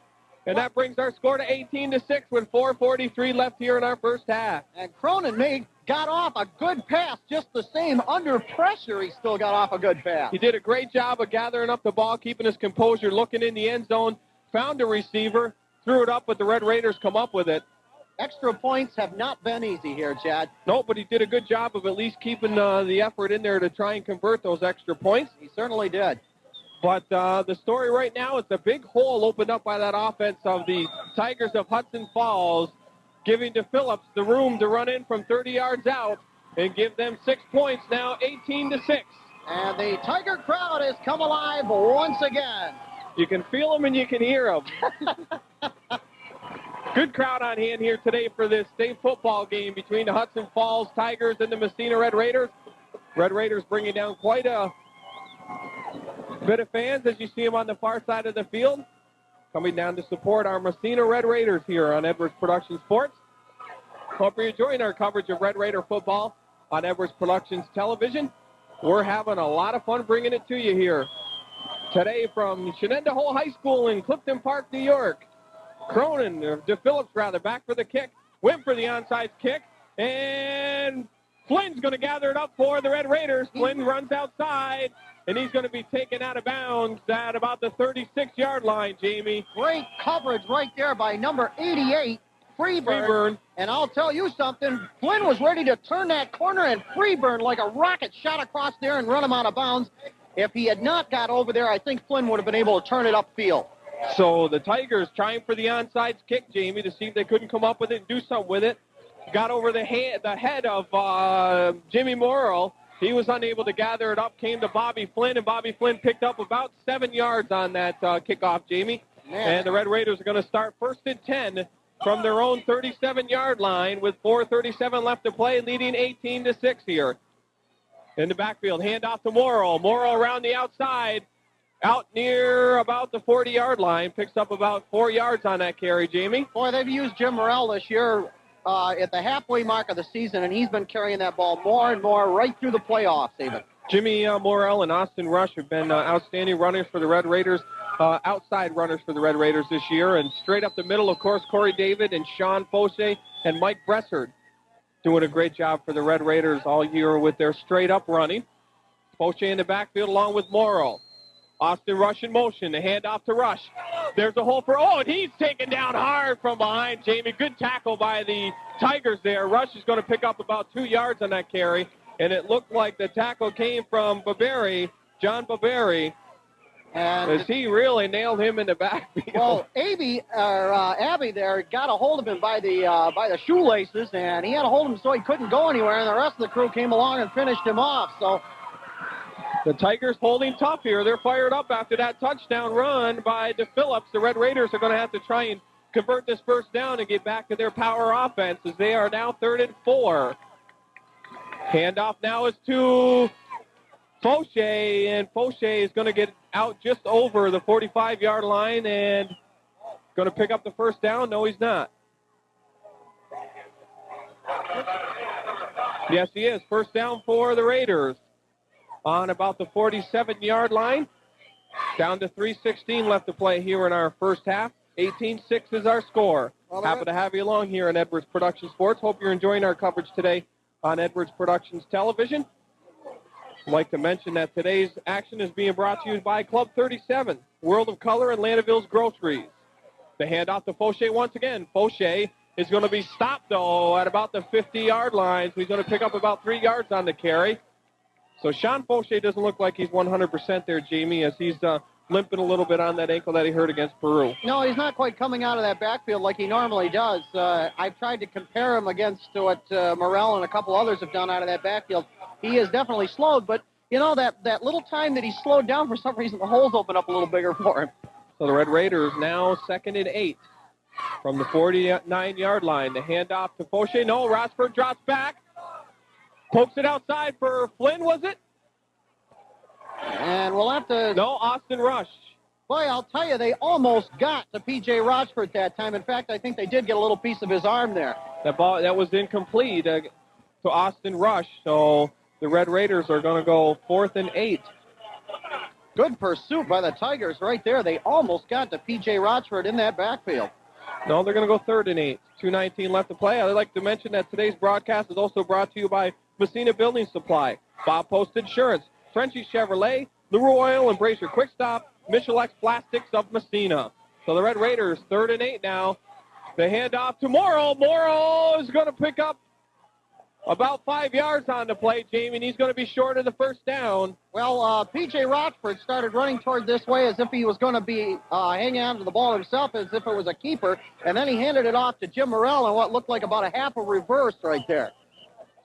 And that brings our score to 18-6 with 4:43 left here in our first half. And Cronin got off a good pass, just the same. Under pressure, he still got off a good pass. He did a great job of gathering up the ball, keeping his composure, looking in the end zone, found a receiver, threw it up, but the Red Raiders come up with it. Extra points have not been easy here, Chad. No, but he did a good job of at least keeping the effort in there to try and convert those extra points. He certainly did. But the story right now is the big hole opened up by that offense of the Tigers of Hudson Falls, giving to Phillips the room to run in from 30 yards out and give them 6 points now, 18-6. And the Tiger crowd has come alive once again. You can feel them and you can hear them. Good crowd on hand here today for this state football game between the Hudson Falls Tigers and the Massena Red Raiders. Red Raiders bringing down quite a bit of fans as you see them on the far side of the field, coming down to support our Massena Red Raiders here on Edwards Production Sports. Hope you're enjoying our coverage of Red Raider football on Edwards Productions Television. We're having a lot of fun bringing it to you here today from Shenandoah High School in Clifton Park, New York. Cronin, DePhillips rather, back for the kick, went for the onside kick, and Flynn's going to gather it up for the Red Raiders. Flynn runs outside, and he's going to be taken out of bounds at about the 36-yard line, Jamie. Great coverage right there by number 88, Freeburn. And I'll tell you something, Flynn was ready to turn that corner, and Freeburn, like a rocket, shot across there and run him out of bounds. If he had not got over there, I think Flynn would have been able to turn it upfield. So the Tigers trying for the onside kick, Jamie, to see if they couldn't come up with it and do something with it. Got over the head of Jimmy Morrill. He was unable to gather it up, came to Bobby Flynn, and Bobby Flynn picked up about 7 yards on that kickoff, Jamie. Man. And the Red Raiders are going to start 1st and 10 from their own 37-yard line with 4:37 left to play, leading 18-6 here. In the backfield, handoff to Morrill. Morrill around the outside, out near about the 40-yard line, picks up about 4 yards on that carry, Jamie. Boy, they've used Jim Morrell this year at the halfway mark of the season, and he's been carrying that ball more and more right through the playoffs even. Jimmy Morrell and Austin Rush have been outstanding runners for the Red Raiders, outside runners for the Red Raiders this year. And straight up the middle, of course, Corey David and Sean Fauché and Mike Bressard doing a great job for the Red Raiders all year with their straight-up running. Fauché in the backfield along with Morrell. Austin Rush in motion, the handoff to Rush. There's a hole and he's taken down hard from behind, Jamie. Good tackle by the Tigers there. Rush is going to pick up about 2 yards on that carry, and it looked like the tackle came from John Baberi, and as he really nailed him in the backfield. Well, Abby there got a hold of him by the shoelaces, and he had a hold of him so he couldn't go anywhere, and the rest of the crew came along and finished him off, so... The Tigers holding tough here. They're fired up after that touchdown run by DePhillips. The Red Raiders are going to have to try and convert this first down and get back to their power offense as they are now 3rd and 4. Handoff now is to Fauché, and Fauché is going to get out just over the 45-yard line and going to pick up the first down. No, he's not. Yes, he is. First down for the Raiders on about the 47-yard line. Down to 3:16 left to play here in our first half. 18-6 is our score. Well, happy to have you along here on Edwards Production Sports. Hope you're enjoying our coverage today on Edwards Productions Television. I'd like to mention that today's action is being brought to you by Club 37, World of Color, and Landaville's Groceries. The handoff to Fauché once again. Fauché is going to be stopped, though, at about the 50-yard line. So he's going to pick up about 3 yards on the carry. So Sean Fauché doesn't look like he's 100% there, Jamie, as he's limping a little bit on that ankle that he hurt against Peru. No, he's not quite coming out of that backfield like he normally does. I've tried to compare him against what Morrell and a couple others have done out of that backfield. He is definitely slowed, but, you know, that little time that he slowed down, for some reason, the holes open up a little bigger for him. So the Red Raiders now 2nd and 8 from the 49-yard line. The handoff to Fauché. No, Rossford drops back. Pokes it outside for Flynn, was it? And we'll have to... No, Austin Rush. Boy, I'll tell you, they almost got to P.J. Rochford that time. In fact, I think they did get a little piece of his arm there. That ball that was incomplete to Austin Rush. So the Red Raiders are going to go 4th and 8 Good pursuit by the Tigers right there. They almost got to P.J. Rochford in that backfield. No, they're going to go 3rd and 8. 2:19 left to play. I'd like to mention that today's broadcast is also brought to you by Massena Building Supply, Bob Post Insurance, Frenchy Chevrolet, LaRue Oil, and Brazier Quick Stop, Michelex Plastics of Massena. So the Red Raiders, 3rd and 8 now. The handoff to Morrow. Morrow is going to pick up about 5 yards on the play, Jamie, and he's going to be short of the first down. Well, P.J. Rochford started running toward this way as if he was going to be hanging on to the ball himself, as if it was a keeper, and then he handed it off to Jim Morrell on what looked like about a half a reverse right there.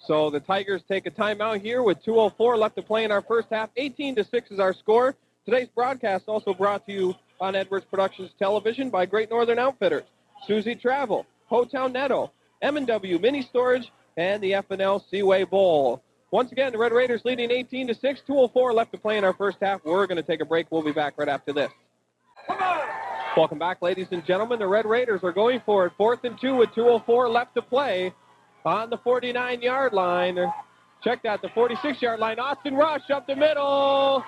So the Tigers take a timeout here with 2:04 left to play in our first half. 18-6 is our score. Today's broadcast also brought to you on Edwards Productions Television by Great Northern Outfitters, Susie Travel, Hotown Netto, M&W Mini Storage, and the FNL Seaway Bowl. Once again, the Red Raiders leading 18-6, 2:04 left to play in our first half. We're going to take a break. We'll be back right after this. Welcome back, ladies and gentlemen. The Red Raiders are going for it. 4th and 2 with 2:04 left to play on the 49-yard line. Check that, the 46-yard line. Austin Rush up the middle.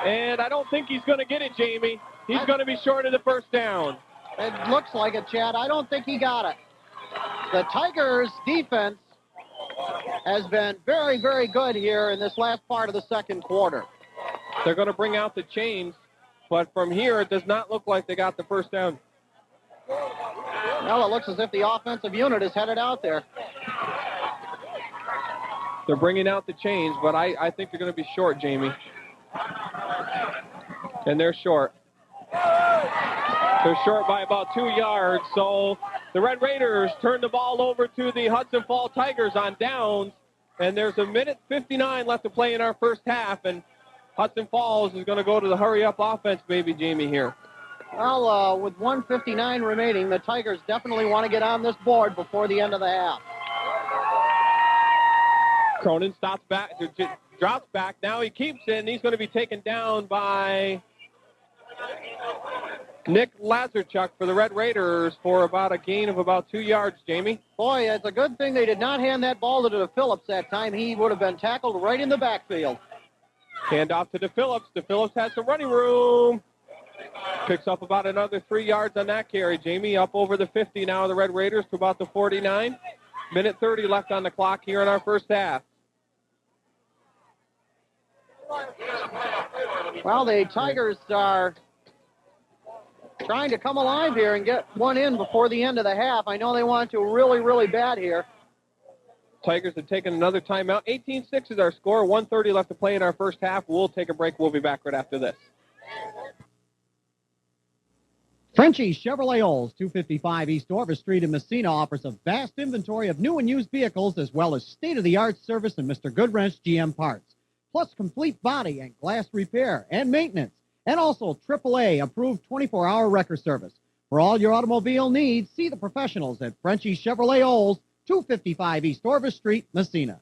And I don't think he's going to get it, Jamie. He's going to be short of the first down. It looks like it, Chad. I don't think he got it. The Tigers' defense has been very, very good here in this last part of the second quarter. They're going to bring out the chains, but from here it does not look like they got the first down. Well, it looks as if the offensive unit is headed out there. They're bringing out the chains, but I think they're going to be short, Jamie. And they're short. They're short by about 2 yards, so the Red Raiders turn the ball over to the Hudson Fall Tigers on downs, and there's 1:59 left to play in our first half, and Hudson Falls is going to go to the hurry-up offense, maybe, Jamie, here. Well, with 1:59 remaining, the Tigers definitely want to get on this board before the end of the half. Cronin stops back, drops back. Now he keeps it, and he's going to be taken down by Nick Lazarchuk for the Red Raiders for about a gain of about 2 yards, Jamie. Boy, it's a good thing they did not hand that ball to DePhillips that time. He would have been tackled right in the backfield. Hand off to DePhillips. DePhillips has some running room. Picks up about another 3 yards on that carry, Jamie. Up over the 50 now, the Red Raiders to about the 49. 1:30 left on the clock here in our first half. Well, the Tigers are trying to come alive here and get one in before the end of the half. I know they want to really, really bad here. Tigers have taken another timeout. 18-6 is our score. 1:30 left to play in our first half. We'll take a break. We'll be back right after this. Frenchy Chevrolet Olds, 255 East Orvis Street in Massena, offers a vast inventory of new and used vehicles as well as state-of-the-art service and Mr. Goodwrench GM parts, plus complete body and glass repair and maintenance, and also AAA approved 24-hour wrecker service. For all your automobile needs, see the professionals at Frenchy Chevrolet Olds, 255 East Orvis Street, Massena.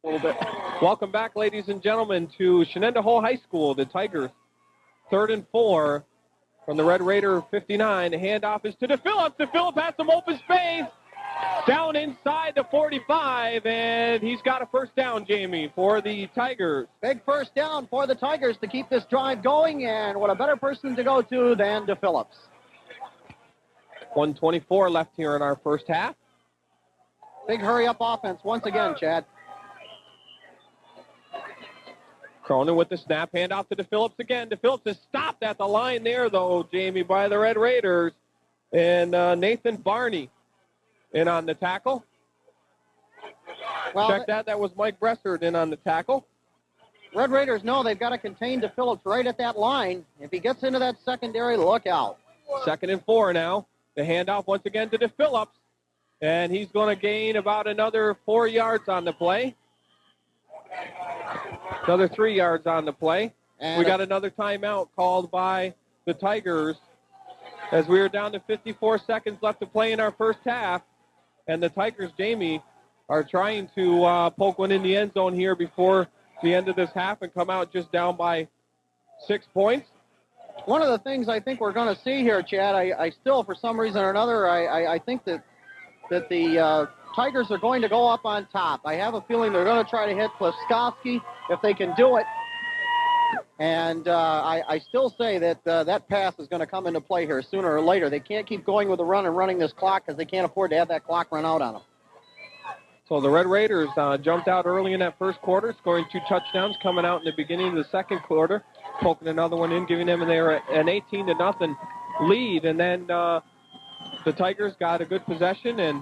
A little bit. Welcome back, ladies and gentlemen, to Shenendehowa High School. The Tigers, 3rd and 4 from the Red Raider 59. The handoff is to DePhillips. DePhillips has some open space down inside the 45, and he's got a first down, Jamie, for the Tigers. Big first down for the Tigers to keep this drive going, and what a better person to go to than DePhillips. 1:24 left here in our first half. Big hurry-up offense once again, Chad. Cronin with the snap, handoff to DePhillips again. DePhillips is stopped at the line there, though, Jamie, by the Red Raiders. And Nathan Barney in on the tackle. Well, Check that. That was Mike Bressard in on the tackle. Red Raiders know they've got to contain DePhillips right at that line. If he gets into that secondary, look out. 2nd and 4 now. The handoff once again to DePhillips. And he's going to gain about another 4 yards on the play. Another 3 yards on the play. And we got another timeout called by the Tigers as we are down to 54 seconds left to play in our first half. And the Tigers, Jamie, are trying to poke one in the end zone here before the end of this half and come out just down by 6 points. One of the things I think we're going to see here, Chad, I still, for some reason or another, I think that the Tigers are going to go up on top. I have a feeling they're going to try to hit Pliskowski if they can do it. And I still say that that pass is going to come into play here sooner or later. They can't keep going with the run and running this clock because they can't afford to have that clock run out on them. So the Red Raiders jumped out early in that first quarter, scoring 2 touchdowns, coming out in the beginning of the second quarter, poking another one in, giving them an 18-0 lead. And then the Tigers got a good possession, and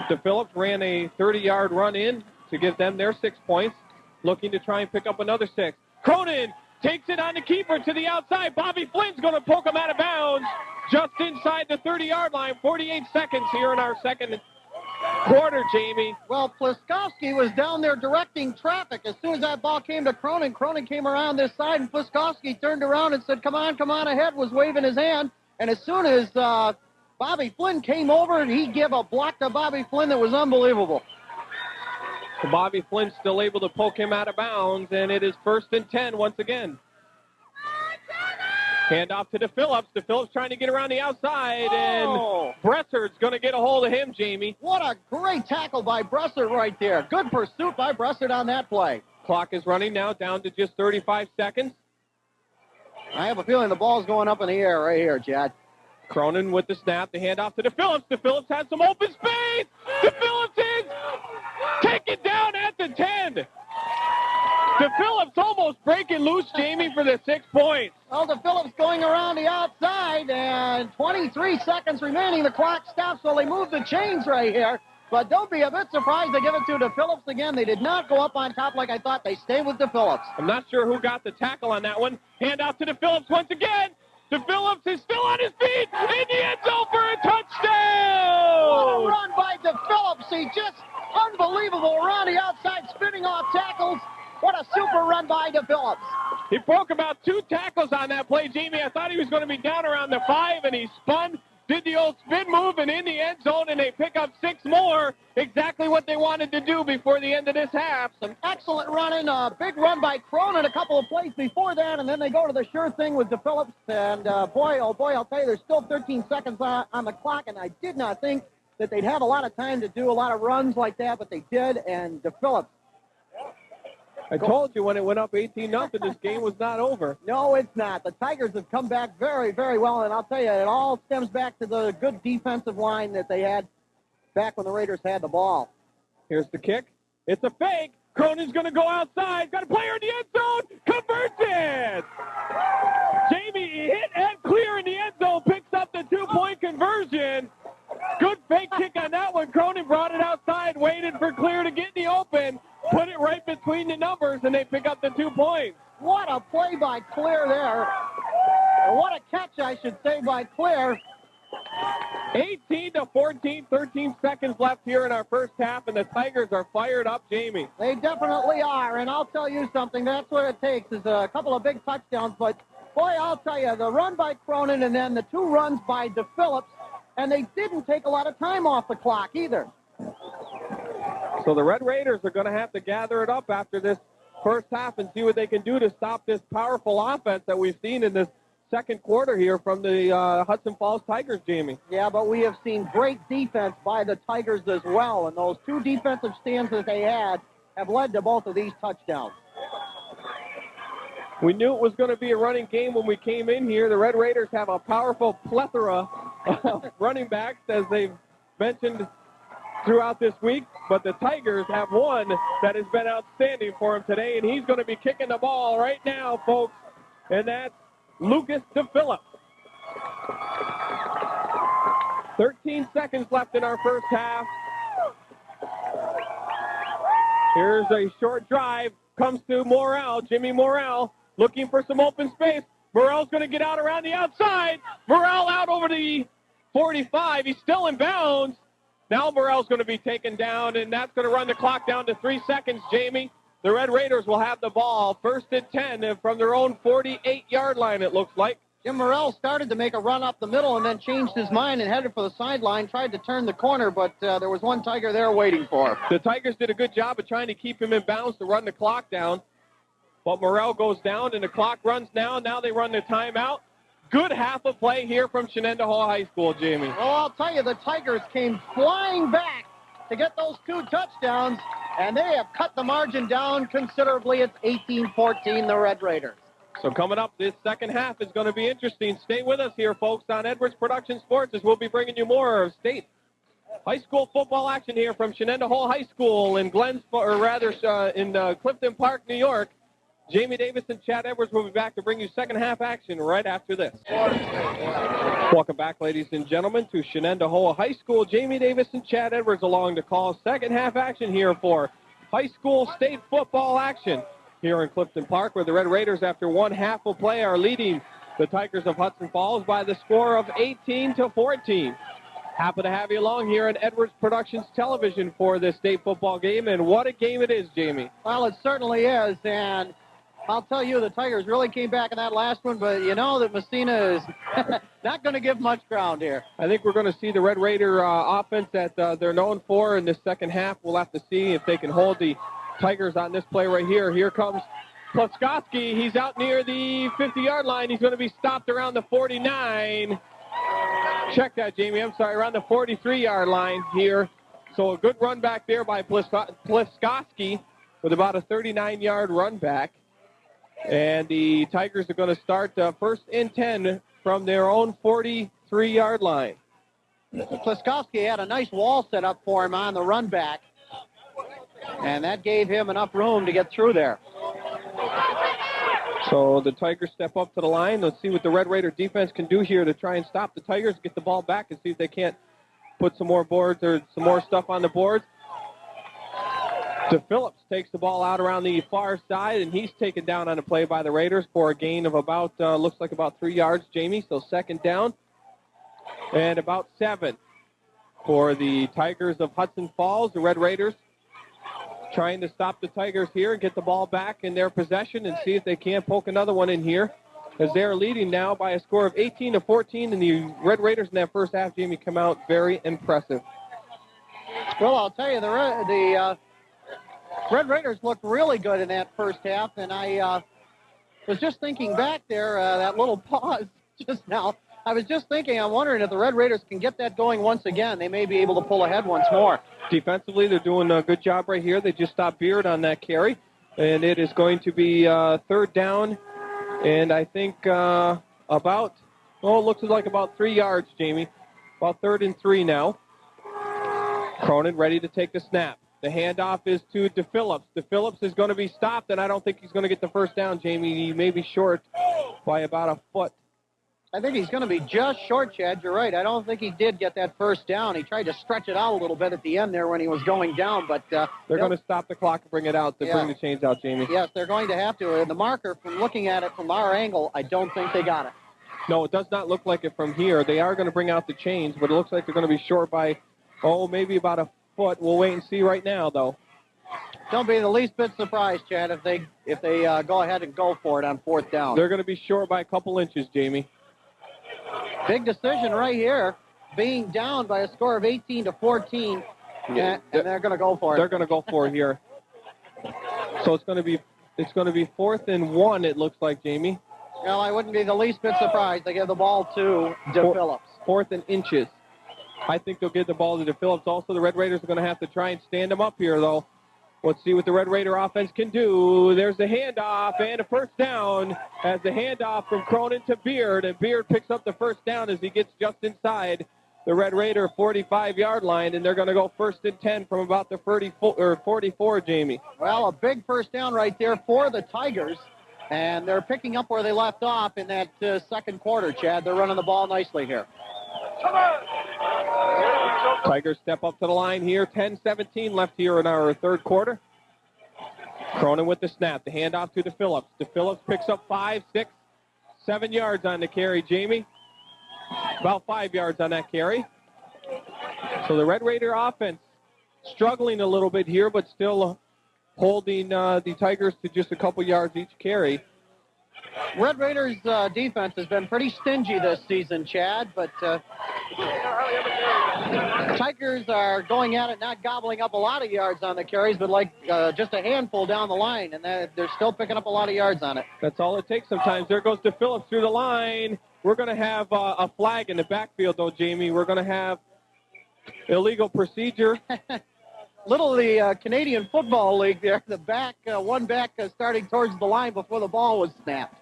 DePhillips ran a 30-yard run in to give them their 6 points, looking to try and pick up another 6. Cronin takes it on the keeper to the outside. Bobby Flynn's going to poke him out of bounds just inside the 30-yard line. 48 seconds here in our second quarter, Jamie. Well, Pliskowski was down there directing traffic. As soon as that ball came to Cronin, Cronin came around this side, and Pliskowski turned around and said, come on ahead, was waving his hand. And as soon as Bobby Flynn came over, he gave a block to Bobby Flynn that was unbelievable. So Bobby Flynn still able to poke him out of bounds, and it is 1st and 10 once again. Hand off to DePhillips. DePhillips trying to get around the outside, and Bressard's going to get a hold of him, Jamie. What a great tackle by Bressard right there. Good pursuit by Bressard on that play. Clock is running now down to just 35 seconds. I have a feeling the ball's going up in the air right here, Chad. Cronin with the snap, the handoff to DePhillips. DePhillips has some open space. DePhillips is taken down at the 10. DePhillips almost breaking loose, Jamie, for the 6 points. Well, DePhillips going around the outside, and 23 seconds remaining. The clock stops, so they move the chains right here. But don't be a bit surprised they give it to DePhillips again. They did not go up on top like I thought. They stay with DePhillips. I'm not sure who got the tackle on that one. Handoff to DePhillips once again. DePhillips is still on his feet in the end zone for a touchdown. What a run by DePhillips. He just unbelievable around the outside, spinning off tackles. What a super run by DePhillips. He broke about 2 tackles on that play, Jamie. I thought he was going to be down around the 5, and he spun, did the old spin move, and in the end zone, and they pick up 6 more. Exactly what they wanted to do before the end of this half. Some excellent running, a big run by Cronin a couple of plays before that, and then they go to the sure thing with DePhillips. And boy, oh boy, I'll tell you, there's still 13 seconds on the clock, and I did not think that they'd have a lot of time to do a lot of runs like that, but they did, and DePhillips. I told you when it went up 18-0, this game was not over. No, it's not. The Tigers have come back very, very well, and I'll tell you, it all stems back to the good defensive line that they had back when the Raiders had the ball. Here's the kick. It's a fake. Cronin's going to go outside. Got a player in the end zone. Converts it. Jamie hit and clear in the end zone. Picks up the 2-point conversion. Good fake kick on that one. Cronin brought it outside, waited for Clear to get in the open, put it right between the numbers, and they pick up the 2 points. What a play by Clear there. Or what a catch, I should say, by Clear. 18-14, 13 seconds left here in our first half, and the Tigers are fired up, Jamie. They definitely are, and I'll tell you something. That's what it takes is a couple of big touchdowns. But, boy, I'll tell you, the run by Cronin and then the 2 runs by DePhillips, and they didn't take a lot of time off the clock either. So the Red Raiders are going to have to gather it up after this first half and see what they can do to stop this powerful offense that we've seen in this second quarter here from the Hudson Falls Tigers, Jamie. Yeah, but we have seen great defense by the Tigers as well, and those 2 defensive stands that they had have led to both of these touchdowns. We knew it was going to be a running game when we came in here. The Red Raiders have a powerful plethora of running backs, as they've mentioned throughout this week, but the Tigers have one that has been outstanding for him today, and he's going to be kicking the ball right now, folks, and that's Lucas DePhillips. 13 seconds left in our first half. Here's a short drive, comes to Morrell, Jimmy Morrell, looking for some open space. Morrell's going to get out around the outside. Morrell out over the 45. He's still in bounds. Now Morrell's going to be taken down, and that's going to run the clock down to 3 seconds, Jamie. The Red Raiders will have the ball 1st and 10 from their own 48-yard line, it looks like. Jim Morrell started to make a run up the middle and then changed his mind and headed for the sideline, tried to turn the corner, but there was one Tiger there waiting for him. The Tigers did a good job of trying to keep him in bounds to run the clock down. But Morrell goes down, and the clock runs now. Now they run the timeout. Good half a play here from Shenandoah High School, Jamie. Well, I'll tell you, the Tigers came flying back to get those 2 touchdowns, and they have cut the margin down considerably. It's 18-14, the Red Raiders. So coming up, this second half is going to be interesting. Stay with us here, folks, on Edwards Production Sports, as we'll be bringing you more of state high school football action here from Shenandoah High School in Clifton Park, New York. Jamie Davis and Chad Edwards will be back to bring you second half action right after this. Welcome back, ladies and gentlemen, to Shenandoah High School. Jamie Davis and Chad Edwards along to call second half action here for high school state football action here in Clifton Park, where the Red Raiders, after one half of play, are leading the Tigers of Hudson Falls by the score of 18-14. Happy to have you along here on Edwards Productions Television for this state football game, and what a game it is, Jamie. Well, it certainly is, and I'll tell you, the Tigers really came back in that last one, but you know that Massena is not going to give much ground here. I think we're going to see the Red Raider offense that they're known for in this second half. We'll have to see if they can hold the Tigers on this play right here. Here comes Pluskowski. He's out near the 50-yard line. He's going to be stopped around the 49. Check that, Jamie. I'm sorry, around the 43-yard line here. So a good run back there by Pluskowski with about a 39-yard run back. And the Tigers are going to start first and 10 from their own 43-yard line. Pluskowski had a nice wall set up for him on the run back, and that gave him enough room to get through there. So the Tigers step up to the line. Let's see what the Red Raider defense can do here to try and stop the Tigers, get the ball back, and see if they can't put some more boards or some more stuff on the boards. DePhillips takes the ball out around the far side, and he's taken down on a play by the Raiders for a gain of about, looks like about 3 yards, Jamie. So second down and about 7 for the Tigers of Hudson Falls. The Red Raiders trying to stop the Tigers here and get the ball back in their possession and see if they can't poke another one in here, as they're leading now by a score of 18-14, and the Red Raiders in that first half, Jamie, come out very impressive. Well, I'll tell you, the Red Raiders looked really good in that first half, and I was just thinking back there, that little pause just now. I was just thinking, I'm wondering if the Red Raiders can get that going once again. They may be able to pull ahead once more. Defensively, they're doing a good job right here. They just stopped Beard on that carry, and it is going to be third down, and I think it looks like about 3 yards, Jamie. About 3rd and 3 now. Cronin ready to take the snap. The handoff is to DePhillips. DePhillips is going to be stopped, and I don't think he's going to get the first down, Jamie. He may be short by about a foot. I think he's going to be just short, Chad. You're right. I don't think he did get that first down. He tried to stretch it out a little bit at the end there when he was going down, but they're going to stop the clock and bring it out, bring the chains out, Jamie. Yes, they're going to have to. And the marker, from looking at it from our angle, I don't think they got it. No, it does not look like it from here. They are going to bring out the chains, but it looks like they're going to be short by, maybe about a foot. We'll wait and see right now, though. Don't be the least bit surprised, Chad, if they go ahead and go for it on fourth down. They're going to be short by a couple inches, Jamie. Big decision right here, being down by a score of 18-14, and they're going to go for it. They're going to go for it here. So it's going to be 4th and 1. It looks like, Jamie. Well, I wouldn't be the least bit surprised. They give the ball to DePhillips. 4th and inches. I think they'll give the ball to DePhillips. Also, the Red Raiders are going to have to try and stand them up here, though. Let's see what the Red Raider offense can do. There's the handoff and a first down as the handoff from Cronin to Beard, and Beard picks up the first down as he gets just inside the Red Raider 45-yard line, and they're going to go 1st and 10 from about the 44, Jamie. Well, a big first down right there for the Tigers, and they're picking up where they left off in that second quarter, Chad. They're running the ball nicely here. Tigers step up to the line here. 10-17 left here in our third quarter. Cronin with the snap. The handoff to DePhillips. DePhillips picks up 5, 6, 7 yards on the carry, Jamie. About 5 yards on that carry. So the Red Raider offense struggling a little bit here, but still holding the Tigers to just a couple yards each carry. Red Raiders' defense has been pretty stingy this season, Chad, but Tigers are going at it, not gobbling up a lot of yards on the carries, but just a handful down the line, and they're still picking up a lot of yards on it. That's all it takes sometimes. There goes DePhillips through the line. We're going to have a flag in the backfield, though, Jamie. We're going to have illegal procedure. little of the Canadian Football League there. The back, one back starting towards the line before the ball was snapped.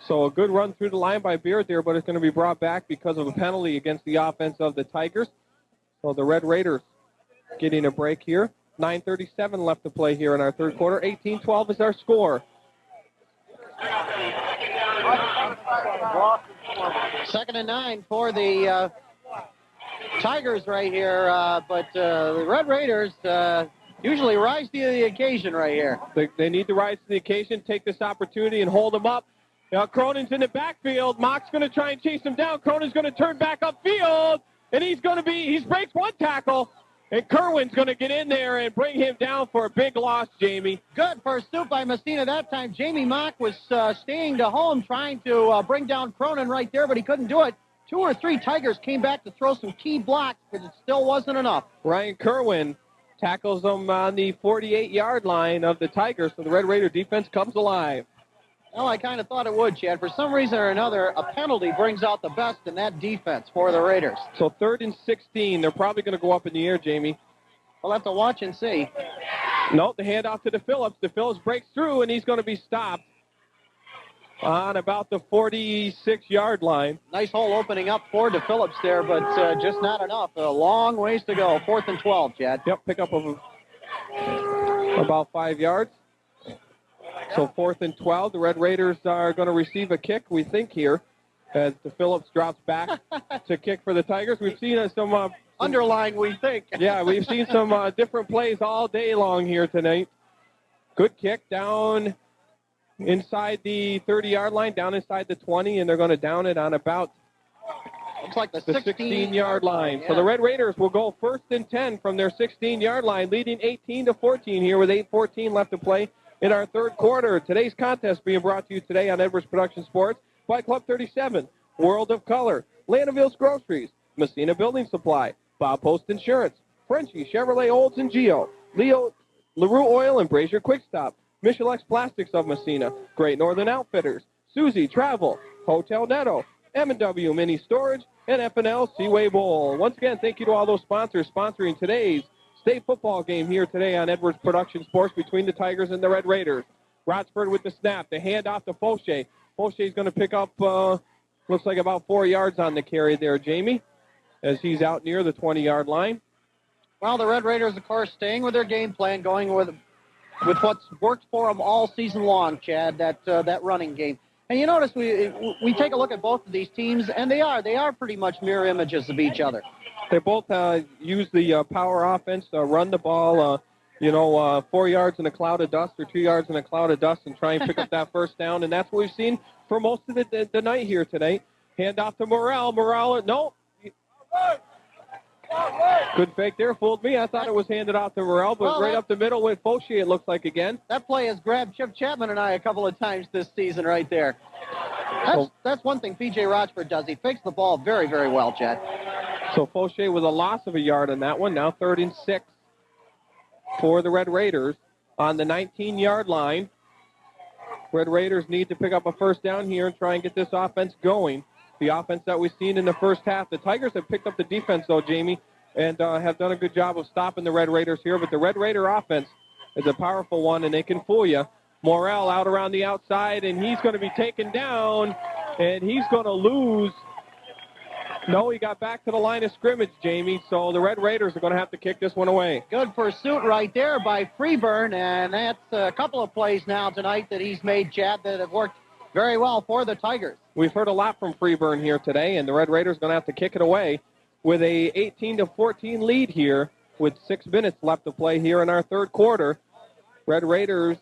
So a good run through the line by Beard there, but it's going to be brought back because of a penalty against the offense of the Tigers. So the Red Raiders getting a break here. 9:37 left to play here in our third quarter. 18-12 is our score. Second and 9 for the Tigers right here, but the Red Raiders usually rise to the occasion right here. They need to rise to the occasion, take this opportunity, and hold them up. Now Cronin's in the backfield. Mock's going to try and chase him down. Cronin's going to turn back upfield, and he breaks one tackle, and Kerwin's going to get in there and bring him down for a big loss, Jamie. Good pursuit by Massena that time. Jamie Mock was staying to home, trying to bring down Cronin right there, but he couldn't do it. 2 or 3 Tigers came back to throw some key blocks, but it still wasn't enough. Ryan Kerwin tackles them on the 48-yard line of the Tigers, so the Red Raider defense comes alive. Well, I kind of thought it would, Chad. For some reason or another, a penalty brings out the best in that defense for the Raiders. So 3rd and 16. They're probably going to go up in the air, Jamie. We'll have to watch and see. No, the handoff to DePhillips. DePhillips breaks through, and he's going to be stopped on about the 46-yard line. Nice hole opening up for DePhillips there, but just not enough. A long ways to go. 4th and 12, Chad. Yep, pick up of about 5 yards. So 4th and 12. The Red Raiders are going to receive a kick, we think, here, as DePhillips drops back to kick for the Tigers. We've seen some underlying, we think. Yeah, we've seen some different plays all day long here tonight. Good kick down inside the 30-yard line, down inside the 20, and they're going to down it on about looks like the 16-yard line. Yeah. So the Red Raiders will go 1st and 10 from their 16-yard line, leading 18-14 here with 8:14 left to play in our third quarter. Today's contest being brought to you today on Edwards Production Sports by Club 37, World of Color, Landeville's Groceries, Massena Building Supply, Bob Post Insurance, Frenchie, Chevrolet Olds and Geo, LaRue Oil and Brazier Quick Stop, Michelex Plastics of Massena, Great Northern Outfitters, Susie Travel, Hotel Netto, M&W Mini Storage, and F&L Seaway Bowl. Once again, thank you to all those sponsors sponsoring today's state football game here today on Edwards Production Sports between the Tigers and the Red Raiders. Rotsford with the snap. The handoff to Fauché. Fauché's going to pick up, looks like about 4 yards on the carry there, Jamie, as he's out near the 20-yard line. Well, the Red Raiders, of course, staying with their game plan, going with what's worked for them all season long, Chad, that running game. And you notice we take a look at both of these teams, and they are pretty much mirror images of each other. They both use the power offense, run the ball, 4 yards in a cloud of dust or 2 yards in a cloud of dust and try and pick up that first down. And that's what we've seen for most of the night here today. Hand off to Morrell. Morrell, no. Good fake there. Fooled me. I thought it was handed off to Morrell, but right up the middle with Fauché, it looks like again. That play has grabbed Chip Chapman and I a couple of times this season right there. That's one thing P.J. Rochford does. He fakes the ball very, very well, Chad. So Fauché with a loss of a yard on that one. Now 3rd and 6 for the Red Raiders on the 19-yard line. Red Raiders need to pick up a first down here and try and get this offense going. The offense that we've seen in the first half. The Tigers have picked up the defense, though, Jamie, and have done a good job of stopping the Red Raiders here. But the Red Raider offense is a powerful one, and they can fool you. Morrell out around the outside, and he's going to be taken down, and he's going to lose. No, he got back to the line of scrimmage, Jamie, so the Red Raiders are going to have to kick this one away. Good pursuit right there by Freeburn, and that's a couple of plays now tonight that he's made, Chad, that have worked very well for the Tigers. We've heard a lot from Freeburn here today, and the Red Raiders are going to have to kick it away with a 18-14 lead here with 6 minutes left to play here in our third quarter. Red Raiders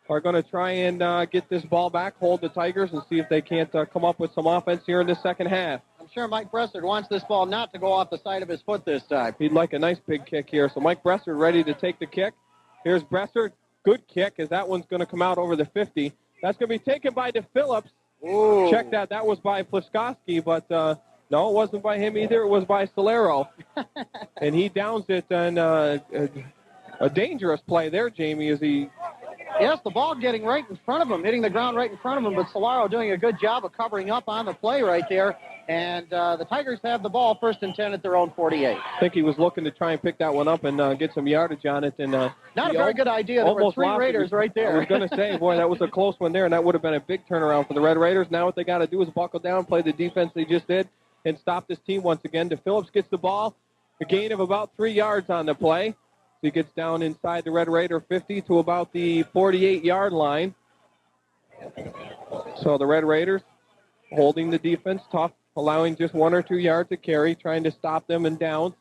are going to try and get this ball back, hold the Tigers, and see if they can't come up with some offense here in the second half. I'm sure Mike Bressard wants this ball not to go off the side of his foot this time. He'd like a nice big kick here. So Mike Bressard ready to take the kick. Here's Bressard. Good kick, as that one's going to come out over the 50. That's going to be taken by DePhillips. Ooh. Check that. That was by Pliskowski, but no, it wasn't by him either. It was by Solero. And he downs it, and a dangerous play there, Jamie, as he... Yes, the ball getting right in front of him, hitting the ground right in front of him, but Solaro doing a good job of covering up on the play right there. And the Tigers have the ball 1st and 10 at their own 48. I think he was looking to try and pick that one up and get some yardage on it. And Not a very good idea. There were 3 Raiders right there. I was going to say, boy, that was a close one there, and that would have been a big turnaround for the Red Raiders. Now what they got to do is buckle down, play the defense they just did, and stop this team once again. DePhillips gets the ball, a gain of about 3 yards on the play. So he gets down inside the Red Raider 50 to about the 48-yard line. So the Red Raiders holding the defense tough, allowing just 1 or 2 yards to carry, trying to stop them in downs.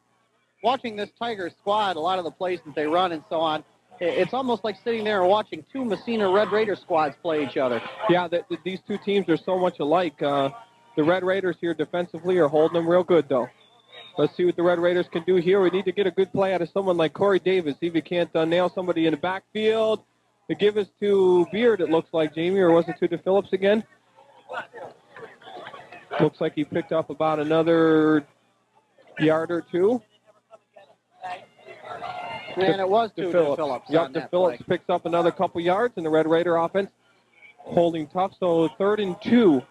Watching this Tiger squad, a lot of the plays that they run and so on, it's almost like sitting there and watching 2 Massena Red Raider squads play each other. Yeah, these two teams are so much alike. The Red Raiders here defensively are holding them real good, though. Let's see what the Red Raiders can do here. We need to get a good play out of someone like Corey Davis. See if he can't nail somebody in the backfield. The give is to Beard, it looks like, Jamie, or was it to DePhillips again? Looks like he picked up about another yard or 2. And it was to DePhillips. Yep, DePhillips picks up another couple yards, and the Red Raider offense holding tough. So 3rd and 2.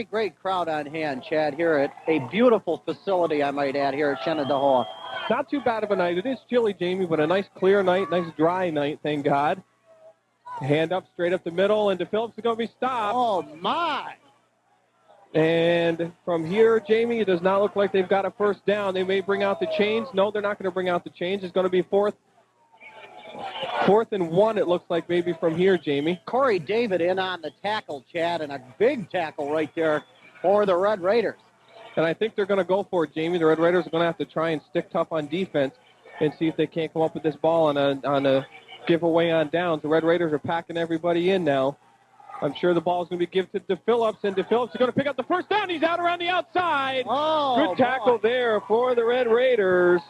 Great crowd on hand, Chad, here at a beautiful facility, I might add, here at Shenandoah. Not too bad of a night. It is chilly, Jamie, but a nice clear night, nice dry night, thank God. Hand up, straight up the middle, and DePhillips is going to be stopped. Oh, my. And from here, Jamie, it does not look like they've got a 1st down. They may bring out the chains. No, they're not going to bring out the chains. It's going to be 4th and 1, it looks like, maybe from here, Jamie. Corey David in on the tackle, Chad, and a big tackle right there for the Red Raiders. And I think they're going to go for it, Jamie. The Red Raiders are going to have to try and stick tough on defense and see if they can't come up with this ball on a giveaway on downs. The Red Raiders are packing everybody in now. I'm sure the ball is going to be given to DePhillips, and DePhillips is going to pick up the 1st down. He's out around the outside. Oh, good tackle there for the Red Raiders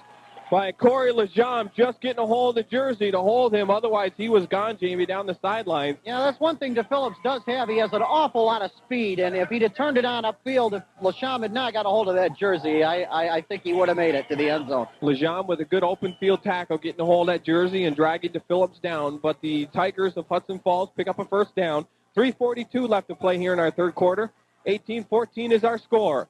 by Corey Lejam, just getting a hold of the jersey to hold him. Otherwise, he was gone, Jamie, down the sideline. Yeah, that's one thing DePhillips does have. He has an awful lot of speed, and if he'd have turned it on upfield, if Lejam had not got a hold of that jersey, I think he would have made it to the end zone. Lejam with a good open field tackle, getting a hold of that jersey and dragging DePhillips down. But the Tigers of Hudson Falls pick up a 1st down. 3:42 left to play here in our 3rd quarter. 18-14 is our score.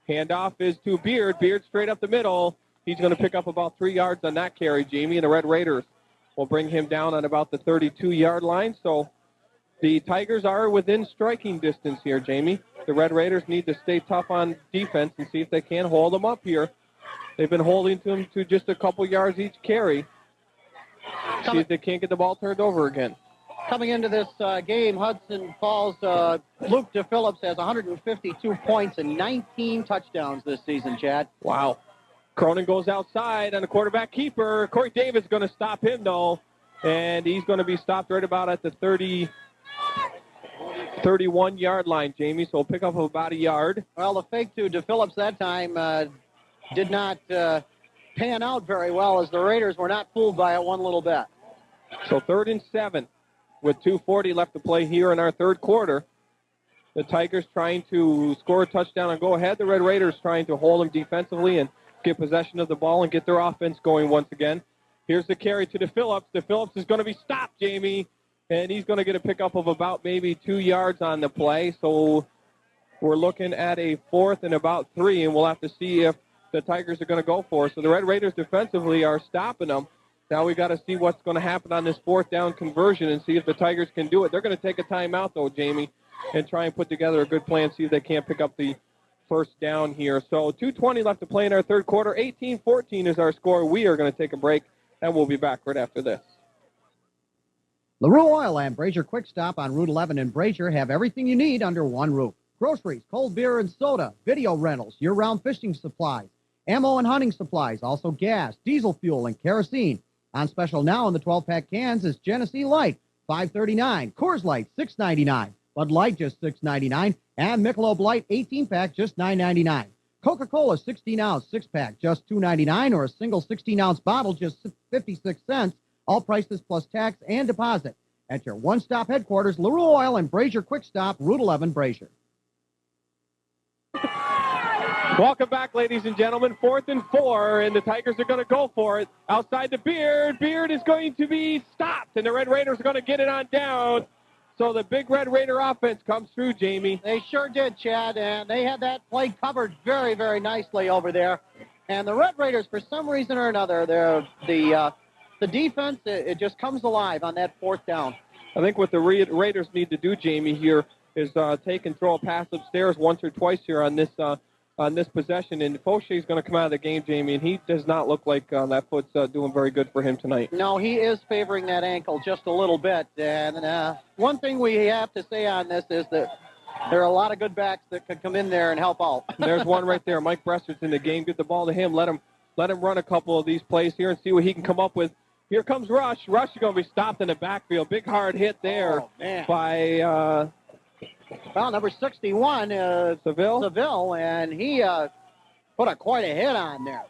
Handoff is to Beard. Beard straight up the middle. He's going to pick up about 3 yards on that carry, Jamie, and the Red Raiders will bring him down on about the 32-yard line. So the Tigers are within striking distance here, Jamie. The Red Raiders need to stay tough on defense and see if they can hold them up here. They've been holding them to just a couple yards each carry. See if they can't get the ball turned over again. Coming into this game, Hudson Falls, Luke DePhillips has 152 points and 19 touchdowns this season, Chad. Wow. Cronin goes outside on the quarterback keeper. Corey Davis is going to stop him, though, and he's going to be stopped right about at the 31-yard line, Jamie, so we'll pick up about a yard. Well, the fake to DePhillips that time did not pan out very well, as the Raiders were not fooled by it one little bit. So 3rd and 7 with 2:40 left to play here in our 3rd quarter. The Tigers trying to score a touchdown and go ahead. The Red Raiders trying to hold them defensively and get possession of the ball and get their offense going once again. Here's the carry to DePhillips. DePhillips is going to be stopped, Jamie, and he's going to get a pickup of about maybe 2 yards on the play. So we're looking at a 4th and about 3, and we'll have to see if the Tigers are going to go for it. So the Red Raiders defensively are stopping them. Now we got to see what's going to happen on this 4th down conversion and see if the Tigers can do it. They're going to take a timeout, though, Jamie, and try and put together a good plan, see if they can't pick up the 1st down here. So 2:20 left to play in our 3rd quarter. 18-14 is our score. We are going to take a break, and we'll be back right after this. LaRue Oil and Brazier Quick Stop on Route 11 in Brazier have everything you need under one roof. Groceries, cold beer and soda, video rentals, year-round fishing supplies, ammo and hunting supplies, also gas, diesel fuel, and kerosene. On special now in the 12-pack cans is Genesee Light, $5.39, Coors Light, $6.99, Bud Light, just $6.99, and Michelob Light, 18-pack, just $9.99. Coca-Cola, 16-ounce, 6-pack, just $2.99, or a single 16-ounce bottle, just 56 cents, all prices plus tax and deposit. At your one-stop headquarters, LaRue Oil and Brazier Quick Stop, Route 11, Brazier. Welcome back, ladies and gentlemen. 4th and 4, and the Tigers are going to go for it. Outside the Beard. Beard is going to be stopped, and the Red Raiders are going to get it on down So the big Red Raider offense comes through, Jamie. They sure did, Chad, and they had that play covered very, very nicely over there. And the Red Raiders, for some reason or another, the defense, it just comes alive on that fourth down. I think what the Raiders need to do, Jamie, here is take and throw a pass upstairs once or twice here on this possession. And Faucher's going to come out of the game, Jamie, and he does not look like that foot's doing very good for him tonight. No, he is favoring that ankle just a little bit. And one thing we have to say on this is that there are a lot of good backs that could come in there and help out. There's one right there. Mike Bresser's in the game. Get the ball to him. Let him run a couple of these plays here and see what he can come up with. Here comes Rush. Rush is going to be stopped in the backfield. Big hard hit there by number 61, Seville, and he put quite a hit on there.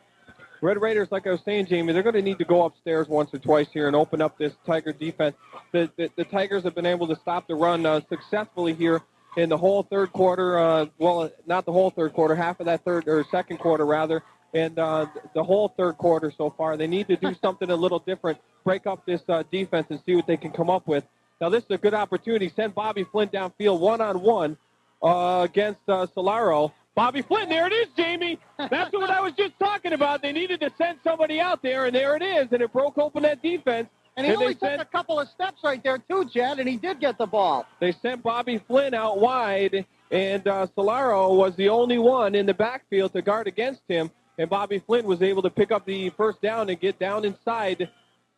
Red Raiders, like I was saying, Jamie, they're going to need to go upstairs once or twice here and open up this Tiger defense. The Tigers have been able to stop the run successfully here in the whole third quarter. Well, not the whole third quarter, half of that second quarter, rather. And the whole third quarter so far. They need to do something a little different, break up this defense and see what they can come up with. Now, this is a good opportunity. Send Bobby Flint downfield one-on-one against Solaro. Bobby Flint, there it is, Jamie. That's what I was just talking about. They needed to send somebody out there, and there it is, and it broke open that defense. And he only took a couple of steps right there, too, Chad, and he did get the ball. They sent Bobby Flint out wide, and Solaro was the only one in the backfield to guard against him. And Bobby Flint was able to pick up the first down and get down inside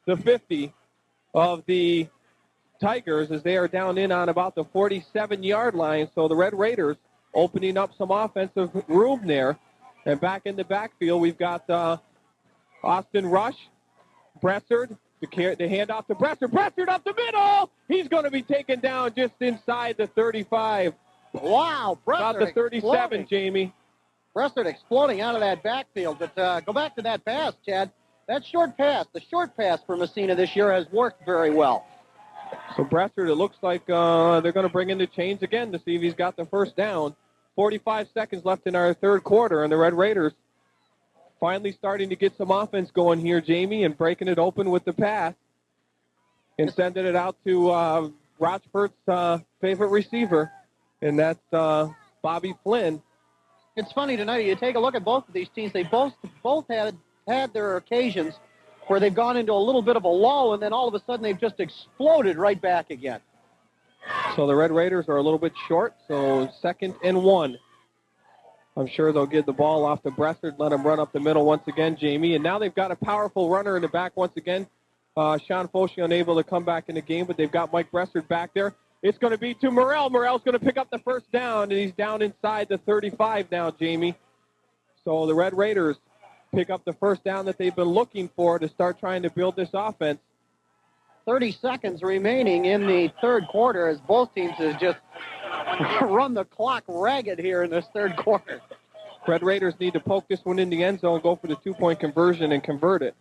the 50 of the Tigers as they are down in on about the 47-yard line. So the Red Raiders opening up some offensive room there. And back in the backfield, we've got Austin Rush, Bressard, the handoff to Bressard. Bressard up the middle. He's going to be taken down just inside the 35. Wow, Bressard about the 37, exploding. Jamie. Bressard exploding out of that backfield. But go back to that pass, Chad. That short pass, the short pass for Massena this year has worked very well. So Bressard, it looks like they're going to bring in the chains again to see if he's got the first down. 45 seconds left in our third quarter, and the Red Raiders finally starting to get some offense going here, Jamie, and breaking it open with the pass and sending it out to Rochfort's favorite receiver, and that's Bobby Flynn. It's funny tonight. You take a look at both of these teams. They both had their occasions where they've gone into a little bit of a lull, and then all of a sudden they've just exploded right back again. So the Red Raiders are a little bit short, so 2nd and 1. I'm sure they'll give the ball off to Bressard, let him run up the middle once again, Jamie. And now they've got a powerful runner in the back once again. Sean Faucher unable to come back in the game, but they've got Mike Bressard back there. It's going to be to Morrell. Morrell's going to pick up the first down, and he's down inside the 35 now, Jamie. So the Red Raiders pick up the first down that they've been looking for to start trying to build this offense. 30 seconds remaining in the third quarter as both teams have just run the clock ragged here in this third quarter. Red Raiders need to poke this one in the end zone, go for the two-point conversion and convert it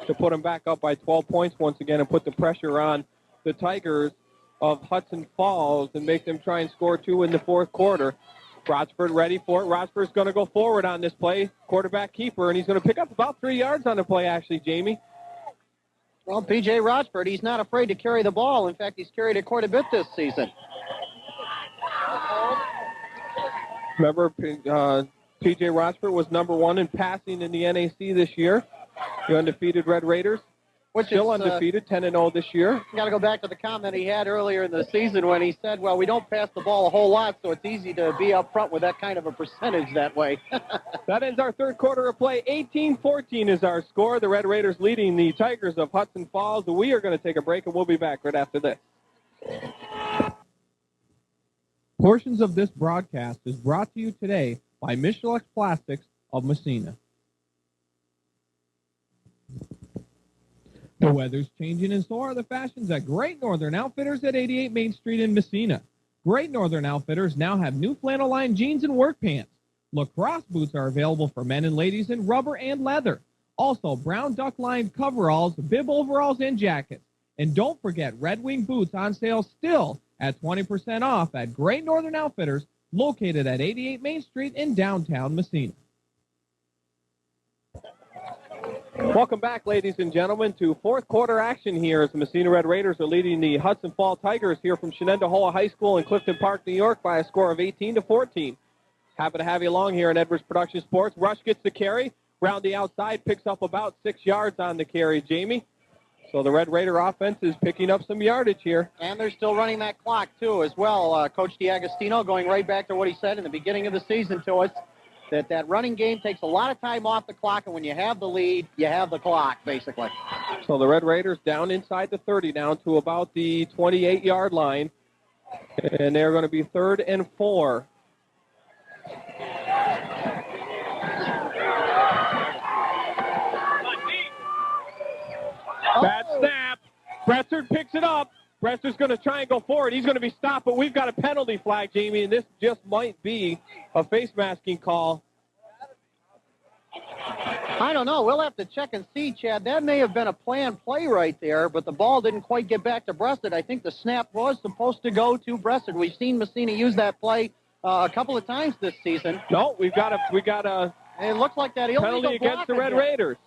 to put them back up by 12 points once again and put the pressure on the Tigers of Hudson Falls and make them try and score 2 in the fourth quarter. Rochford ready for it. Rochford's going to go forward on this play, quarterback keeper, and he's going to pick up about 3 yards on the play, actually, Jamie. Well, P.J. Rochford, he's not afraid to carry the ball. In fact, he's carried it quite a bit this season. Remember, P.J. Rochford was number 1 in passing in the NAC this year. The undefeated Red Raiders. Still undefeated, 10-0 this year. Got to go back to the comment he had earlier in the season when he said, well, we don't pass the ball a whole lot, so it's easy to be up front with that kind of a percentage that way. That ends our third quarter of play. 18-14 is our score. The Red Raiders leading the Tigers of Hudson Falls. We are going to take a break, and we'll be back right after this. Portions of this broadcast is brought to you today by Michelin Plastics of Massena. The weather's changing, and so are the fashions at Great Northern Outfitters at 88 Main Street in Massena. Great Northern Outfitters now have new flannel-lined jeans and work pants. Lacrosse boots are available for men and ladies in rubber and leather. Also, brown duck-lined coveralls, bib overalls, and jackets. And don't forget Red Wing boots on sale still at 20% off at Great Northern Outfitters, located at 88 Main Street in downtown Massena. Welcome back, ladies and gentlemen, to fourth quarter action here as the Massena Red Raiders are leading the Hudson Falls Tigers here from Shenendehowa High School in Clifton Park, New York by a score of 18-14. Happy to have you along here in Edwards Production Sports. Rush gets the carry, round the outside, picks up about 6 yards on the carry, Jamie. So the Red Raider offense is picking up some yardage here. And they're still running that clock, too, as well. Coach DiAgostino going right back to what he said in the beginning of the season to us, that running game takes a lot of time off the clock, and when you have the lead, you have the clock, basically. So the Red Raiders down inside the 30, down to about the 28-yard line. And they're going to be 3rd and 4. Bad snap. Bressard picks it up. Bresser's going to try and go forward. He's going to be stopped, but we've got a penalty flag, Jamie, and this just might be a face masking call. I don't know. We'll have to check and see, Chad. That may have been a planned play right there, but the ball didn't quite get back to Bressard. I think the snap was supposed to go to Bressard. We've seen Massena use that play a couple of times this season. No, we got a and it looks like that illegal penalty against the Red Raiders.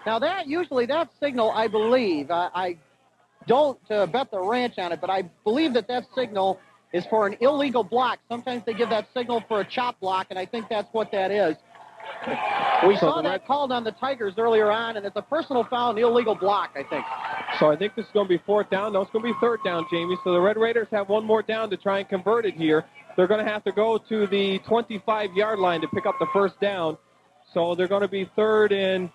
Now that signal, I believe, I don't bet the ranch on it, but I believe that signal is for an illegal block. Sometimes they give that signal for a chop block, and I think that's what that is. We saw that called on the Tigers earlier on, and it's a personal foul and illegal block, I think. So I think this is going to be 4th down. No, it's going to be 3rd down, Jamie. So the Red Raiders have one more down to try and convert it here. They're going to have to go to the 25-yard line to pick up the 1st down. So they're going to be 3rd and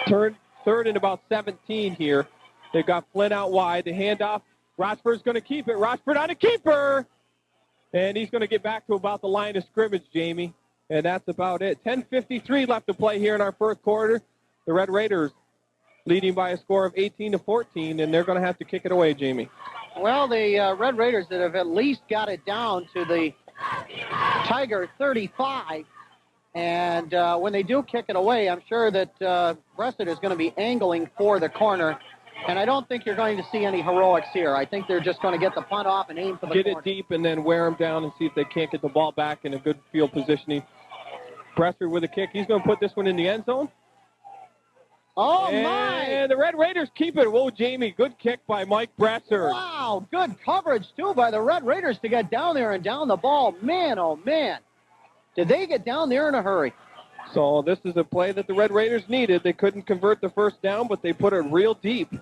3rd and about 17 here. They've got Flynn out wide. The handoff. Rochford's going to keep it. Rochford on a keeper. And he's going to get back to about the line of scrimmage, Jamie. And that's about it. 10:53 left to play here in our first quarter. The Red Raiders leading by a score of 18-14, and they're going to have to kick it away, Jamie. Well, the Red Raiders that have at least got it down to the Tiger 35. And when they do kick it away, I'm sure that Bressard is going to be angling for the corner. And I don't think you're going to see any heroics here. I think they're just going to get the punt off and aim for the corner. Get it deep and then wear them down and see if they can't get the ball back in a good field positioning. Bressard with a kick. He's going to put this one in the end zone. Oh, my! And the Red Raiders keep it. Whoa, Jamie, good kick by Mike Bressard. Wow, good coverage, too, by the Red Raiders to get down there and down the ball. Man, oh, man. Did they get down there in a hurry? So this is a play that the Red Raiders needed. They couldn't convert the 1st down, but they put it real deep.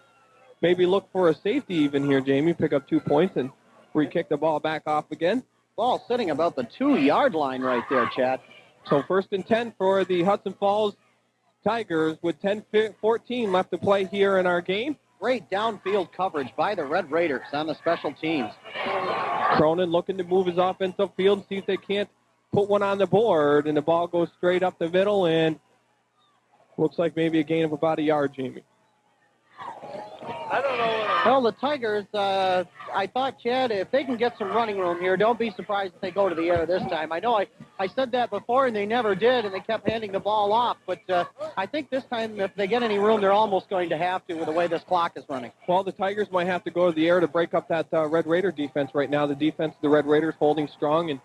Maybe look for a safety even here, Jamie. Pick up 2 points and re-kick the ball back off again. Ball sitting about the 2-yard line right there, Chad. So 1st and 10 for the Hudson Falls Tigers with 10-14 left to play here in our game. Great downfield coverage by the Red Raiders on the special teams. Cronin looking to move his offense upfield and see if they can't put one on the board, and the ball goes straight up the middle, and looks like maybe a gain of about a yard, Jamie. I don't know. Well, the Tigers, I thought, Chad, if they can get some running room here, don't be surprised if they go to the air this time. I know I said that before, and they never did, and they kept handing the ball off. But I think this time, if they get any room, they're almost going to have to with the way this clock is running. Well, the Tigers might have to go to the air to break up that Red Raider defense right now. The defense of the Red Raiders holding strong and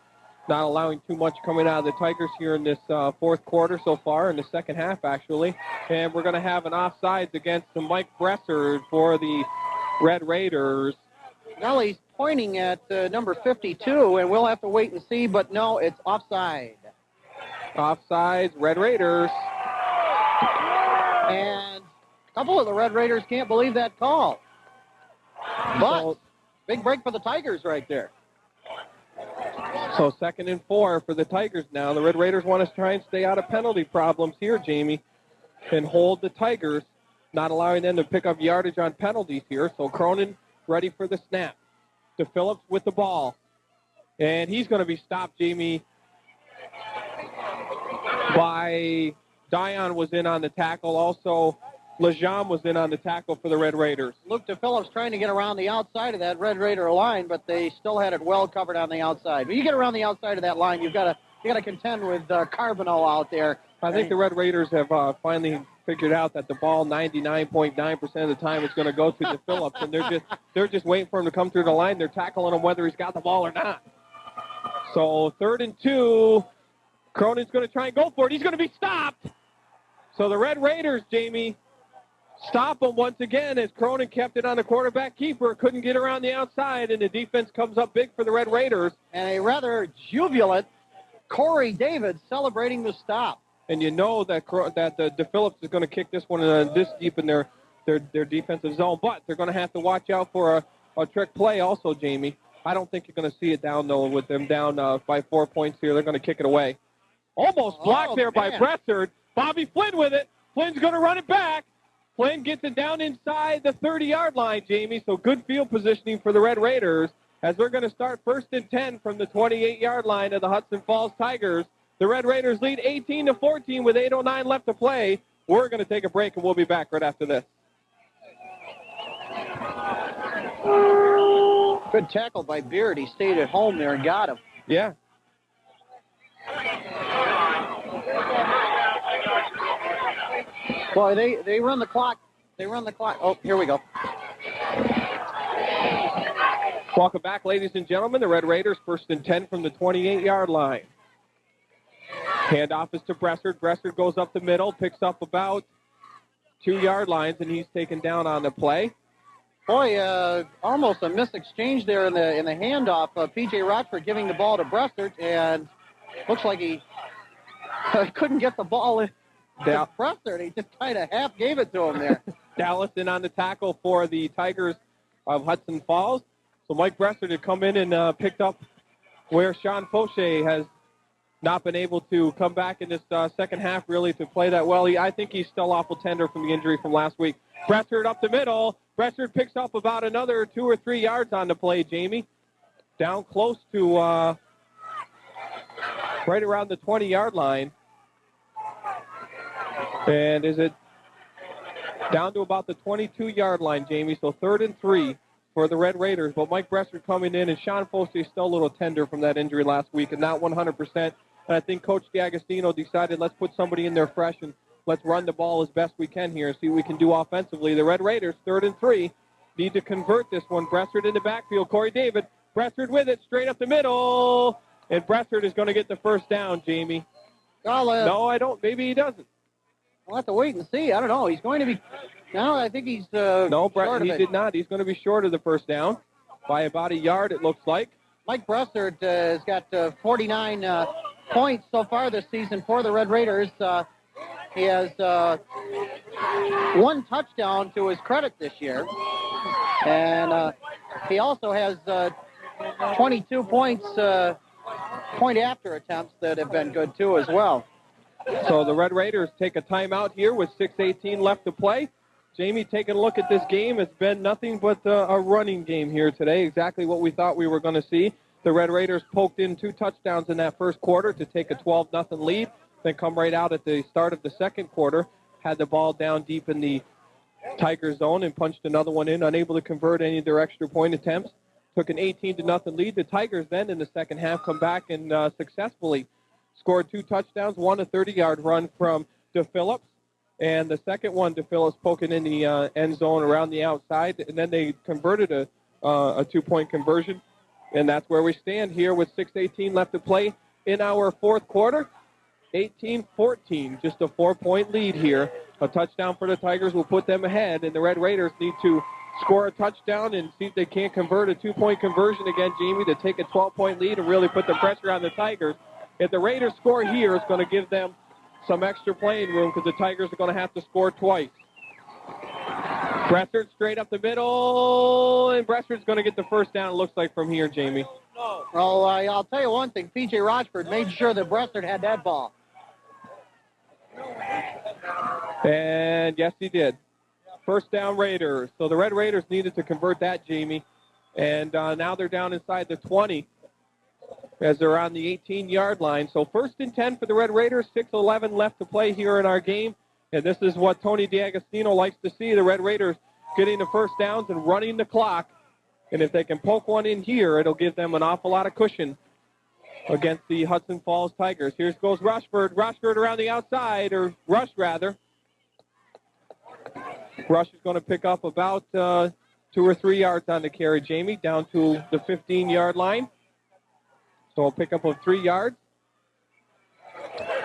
not allowing too much coming out of the Tigers here in this fourth quarter so far, in the second half, actually. And we're going to have an offsides against Mike Bressard for the Red Raiders. Well, he's pointing at number 52, and we'll have to wait and see, but no, it's offside. Offsides, Red Raiders. And a couple of the Red Raiders can't believe that call. But big break for the Tigers right there. So 2nd and 4 for the Tigers now. The Red Raiders want to try and stay out of penalty problems here, Jamie, and hold the Tigers, not allowing them to pick up yardage on penalties here. So Cronin ready for the snap. To Phillips with the ball. And he's going to be stopped, Jamie, by Dion was in on the tackle. Also, Lejean was in on the tackle for the Red Raiders. Luke DePhillips trying to get around the outside of that Red Raider line, but they still had it well covered on the outside. When you get around the outside of that line, you got to contend with Carbonell out there. I think the Red Raiders have finally figured out that the ball 99.9% of the time is going to go to DePhillips, and they're just waiting for him to come through the line. They're tackling him whether he's got the ball or not. So 3rd and 2. Cronin's going to try and go for it. He's going to be stopped. So the Red Raiders, Jamie, stop him once again as Cronin kept it on the quarterback keeper. Couldn't get around the outside, and the defense comes up big for the Red Raiders. And a rather jubilant Corey David celebrating the stop. And you know that DePhillips is going to kick this one this deep in their defensive zone. But they're going to have to watch out for a trick play also, Jamie. I don't think you're going to see it down, though, with them down by 4 points here. They're going to kick it away. Almost blocked there by Bressard. Bobby Flynn with it. Flynn's going to run it back. Flynn gets it down inside the 30-yard line, Jamie. So good field positioning for the Red Raiders as they're going to start 1st and 10 from the 28-yard line of the Hudson Falls Tigers. The Red Raiders lead 18-14 with 8:09 left to play. We're going to take a break, and we'll be back right after this. Good tackle by Beard. He stayed at home there and got him. Yeah. Boy, they run the clock. They run the clock. Oh, here we go. Welcome back, ladies and gentlemen. The Red Raiders 1st and 10 from the 28-yard line. Handoff is to Bressard. Bressard goes up the middle, picks up about 2-yard lines, and he's taken down on the play. Boy, almost a missed exchange there in the handoff. P.J. Rochford giving the ball to Bressard, and looks like he couldn't get the ball in to Bressard. He just kind of half gave it to him there. Dallas in on the tackle for the Tigers of Hudson Falls. So Mike Bressard had come in and picked up where Sean Fauché has not been able to come back in this second half really to play that well. I think he's still awful tender from the injury from last week. Bressard up the middle. Bressard picks up about another 2 or 3 yards on the play, Jamie. Down close to right around the 20-yard line. And is it down to about the 22-yard line, Jamie? So 3rd and 3 for the Red Raiders. But Mike Bressard coming in, and Sean Fauché is still a little tender from that injury last week and not 100%. And I think Coach D'Agostino decided let's put somebody in there fresh and let's run the ball as best we can here and see what we can do offensively. The Red Raiders, 3rd and 3, need to convert this one. Bressard in the backfield. Corey David. Bressard with it, straight up the middle. And Bressard is going to get the first down, Jamie. No, I don't. Maybe he doesn't. We'll have to wait and see. I don't know. He's going to be... No, I think he's no, Brett, he did not. He's going to be short of the first down by about a yard, it looks like. Mike Bressard has got 49 points so far this season for the Red Raiders. He has 1 touchdown to his credit this year. And he also has 22 points, point after attempts that have been good too as well. So the Red Raiders take a timeout here with 6:18 left to play. Jamie, taking a look at this game, it's been nothing but a running game here today, exactly what we thought we were going to see. The Red Raiders poked in 2 touchdowns in that first quarter to take a 12-0 lead, then come right out at the start of the second quarter, had the ball down deep in the Tiger zone and punched another one in, unable to convert any of their extra point attempts. Took an 18-0 lead. The Tigers then in the second half come back and successfully scored 2 touchdowns, one a 30-yard run from DePhillips, and the second one, DePhillips poking in the end zone around the outside, and then they converted a 2-point conversion, and that's where we stand here with 6:18 left to play in our fourth quarter. 18-14, just a 4-point lead here. A touchdown for the Tigers will put them ahead, and the Red Raiders need to score a touchdown and see if they can't convert a 2-point conversion again, Jamie, to take a 12-point lead and really put the pressure on the Tigers. If the Raiders score here, it's going to give them some extra playing room because the Tigers are going to have to score twice. Bressard straight up the middle, and Bressard's going to get the first down, it looks like, from here, Jamie. Well, I'll tell you one thing. P.J. Rochford made sure that Bressard had that ball. And yes, he did. First down, Raiders. So the Red Raiders needed to convert that, Jamie. And now they're down inside the 20 as they're on the 18-yard line. So 1st and 10 for the Red Raiders, 6:11 left to play here in our game. And this is what Tony D'Agostino likes to see, the Red Raiders getting the first downs and running the clock. And if they can poke one in here, it'll give them an awful lot of cushion against the Hudson Falls Tigers. Here goes Rushford. Rushford around the outside, or Rush rather. Rush is going to pick up about 2 or 3 yards on the carry, Jamie, down to the 15-yard line. So he'll pick up of 3 yards.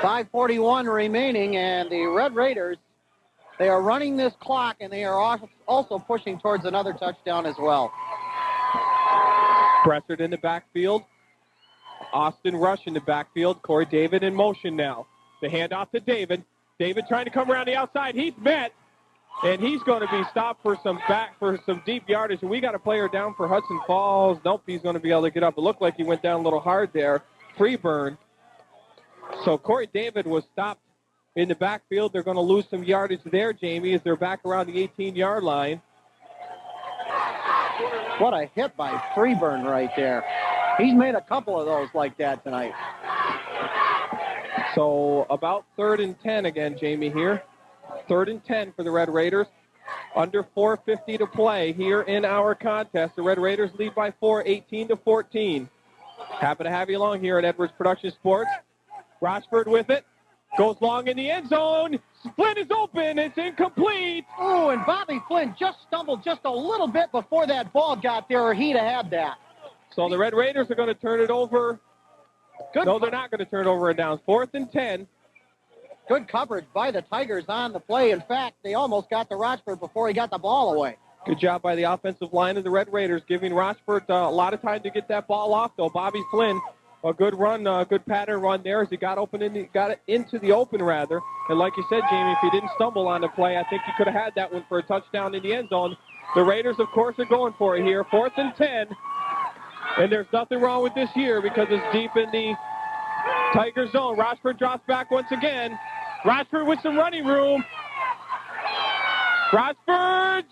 5:41 remaining, and the Red Raiders, they are running this clock, and they are also pushing towards another touchdown as well. Pressured in the backfield. Austin Rush in the backfield. Corey David in motion now. The handoff to David. David trying to come around the outside. He's met, and he's going to be stopped for some deep yardage. And we got a player down for Hudson Falls. Nope, he's going to be able to get up. It looked like he went down a little hard there. Freeburn. So Corey David was stopped in the backfield. They're going to lose some yardage there, Jamie, as they're back around the 18-yard line. What a hit by Freeburn right there. He's made a couple of those like that tonight. So about 3rd and 10 again, Jamie, here. 3rd and 10 for the Red Raiders. Under 4:50 to play here in our contest. The Red Raiders lead by 4, 18-14. Happy to have you along here at Edwards Production Sports. Rochford with it. Goes long in the end zone. Flynn is open. It's incomplete. Oh, and Bobby Flynn just stumbled just a little bit before that ball got there, or he'd have had that. So the Red Raiders are going to turn it over. No, they're not going to turn it over and down. 4th and 10. Good coverage by the Tigers on the play. In fact, they almost got to Rochford before he got the ball away. Good job by the offensive line of the Red Raiders, giving Rochford a lot of time to get that ball off, though. Bobby Flynn, a good run, a good pattern run there as he got it into the open, rather. And like you said, Jamie, if he didn't stumble on the play, I think he could have had that one for a touchdown in the end zone. The Raiders, of course, are going for it here. 4th and 10. And there's nothing wrong with this here because it's deep in the Tiger zone. Rochford drops back once again. Rochford with some running room. Rochford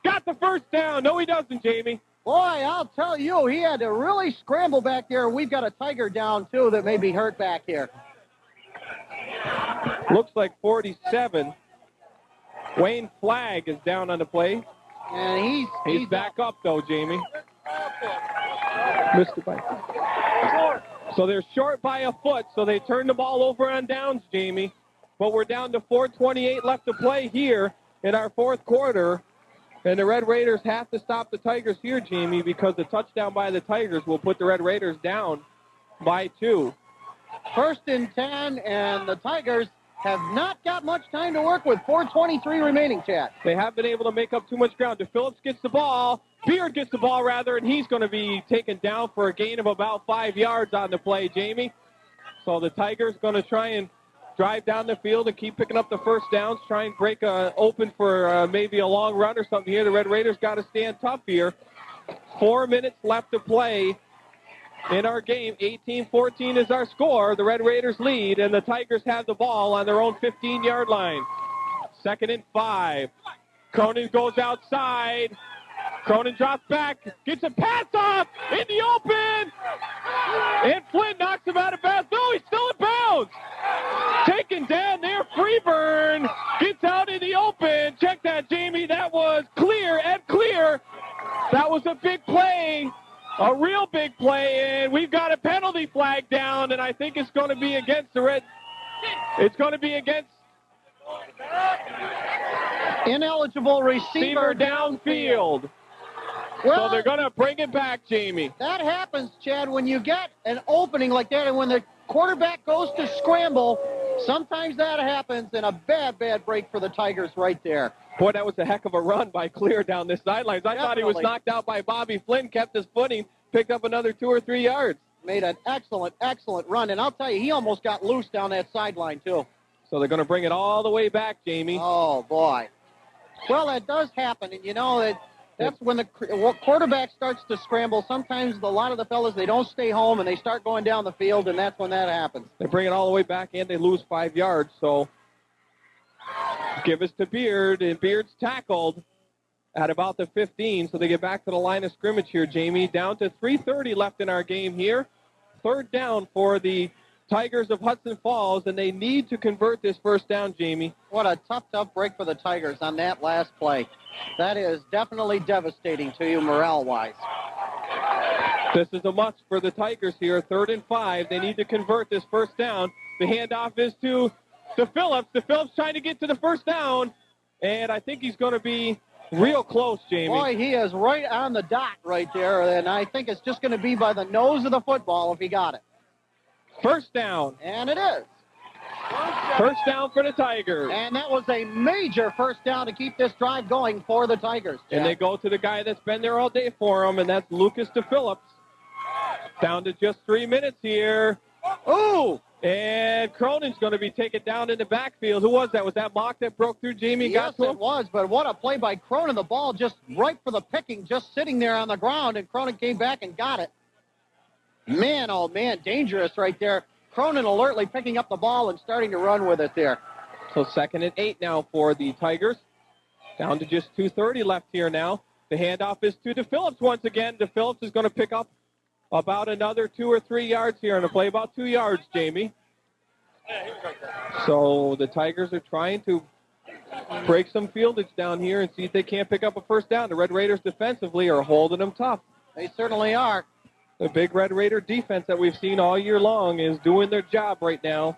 got the first down. No, he doesn't, Jamie. Boy, I'll tell you, he had to really scramble back there. We've got a Tiger down, too, that may be hurt back here. Looks like 47. Wayne Flagg is down on the play. And he's back up, though, Jamie. Missed it by. So they're short by a foot, so they turn the ball over on downs, Jamie. But we're down to 4:28 left to play here in our 4th quarter. And the Red Raiders have to stop the Tigers here, Jamie, because the touchdown by the Tigers will put the Red Raiders down by 2. 1st and 10, and the Tigers have not got much time to work with. 4:23 remaining, Chad. They have been able to make up too much ground. DePhillips gets the ball. Beard gets the ball, rather, and he's going to be taken down for a gain of about 5 yards on the play, Jamie. So the Tigers going to try and drive down the field and keep picking up the first downs, try and break open for maybe a long run or something here. The Red Raiders got to stand tough here. 4 minutes left to play in our game. 18-14 is our score. The Red Raiders lead, and the Tigers have the ball on their own 15-yard line. 2nd and 5. Cronin goes outside. Cronin drops back, gets a pass off in the open, and Flynn knocks him out of bounds. No, he's still in bounds. Taken down there, Freeburn gets out in the open. Check that, Jamie. That was clear and clear. That was a big play, a real big play, and we've got a penalty flag down, and I think it's going to be against the Red. It's going to be against ineligible receiver downfield. Well, so they're going to bring it back, Jamie. That happens, Chad, when you get an opening like that, and when the quarterback goes to scramble, sometimes that happens, and a bad break for the Tigers right there. Boy, that was a heck of a run by Clear down the sidelines. I thought he was knocked out by Bobby Flynn, kept his footing, picked up another 2 or 3 yards. Made an excellent run, and I'll tell you, he almost got loose down that sideline, too. So they're going to bring it all the way back, Jamie. Oh, boy. Well, that does happen, and you know, that's when the quarterback starts to scramble. Sometimes a lot of the fellas, they don't stay home, and they start going down the field, and that's when that happens. They bring it all the way back, and they lose 5 yards. So give us to Beard, and Beard's tackled at about the 15. So they get back to the line of scrimmage here, Jamie. Down to 3:30 left in our game here. 3rd down for the Tigers of Hudson Falls, and they need to convert this first down, Jamie. What a tough break for the Tigers on that last play. That is definitely devastating to you morale-wise. This is a must for the Tigers here. 3rd and 5. They need to convert this first down. The handoff is to Phillips. Phillips trying to get to the first down, and I think he's going to be real close, Jamie. Boy, he is right on the dot right there, and I think it's just going to be by the nose of the football if he got it. First down. And it is. First down for the Tigers. And that was a major first down to keep this drive going for the Tigers. And they go to the guy that's been there all day for them, and that's Lucas DePhillips. Down to just 3 minutes here. Ooh! And Cronin's going to be taken down in the backfield. Who was that? Was that Mock that broke through Jamie and got to him? Yes, it was, but what a play by Cronin. The ball just right for the picking, just sitting there on the ground, and Cronin came back and got it. Man, oh man, dangerous right there. Cronin alertly picking up the ball and starting to run with it there. So 2nd and 8 now for the Tigers. Down to just 2:30 left here now. The handoff is to DePhillips once again. DePhillips is going to pick up about another 2 or 3 yards here on the play, about 2 yards, Jamie. So the Tigers are trying to break some fieldage down here and see if they can't pick up a first down. The Red Raiders defensively are holding them tough. They certainly are. The big Red Raider defense that we've seen all year long is doing their job right now.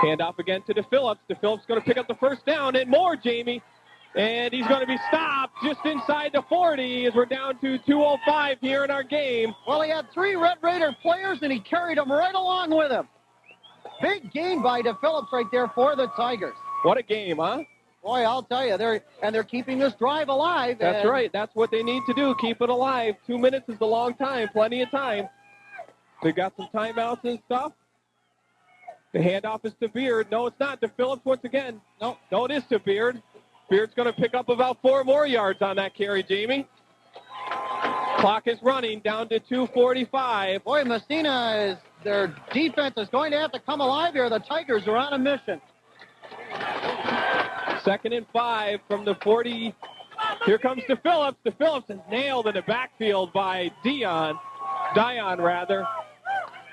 Handoff again to DePhillips. DePhillips going to pick up the first down and more, Jamie. And he's going to be stopped just inside the 40 as we're down to 2:05 here in our game. Well, he had 3 Red Raider players, and he carried them right along with him. Big gain by DePhillips right there for the Tigers. What a game, huh? Boy, I'll tell you, they're keeping this drive alive. That's right. That's what they need to do, keep it alive. 2 minutes is a long time, plenty of time. They got some timeouts and stuff. The handoff is to Beard. No, it's not. To Phillips once again. No, it is to Beard. Beard's going to pick up about 4 more yards on that carry, Jamie. Clock is running down to 2:45. Boy, Massena, their defense is going to have to come alive here. The Tigers are on a mission. 2nd and 5 from the 40. Here comes DePhillips. DePhillips is nailed in the backfield by Dion, rather.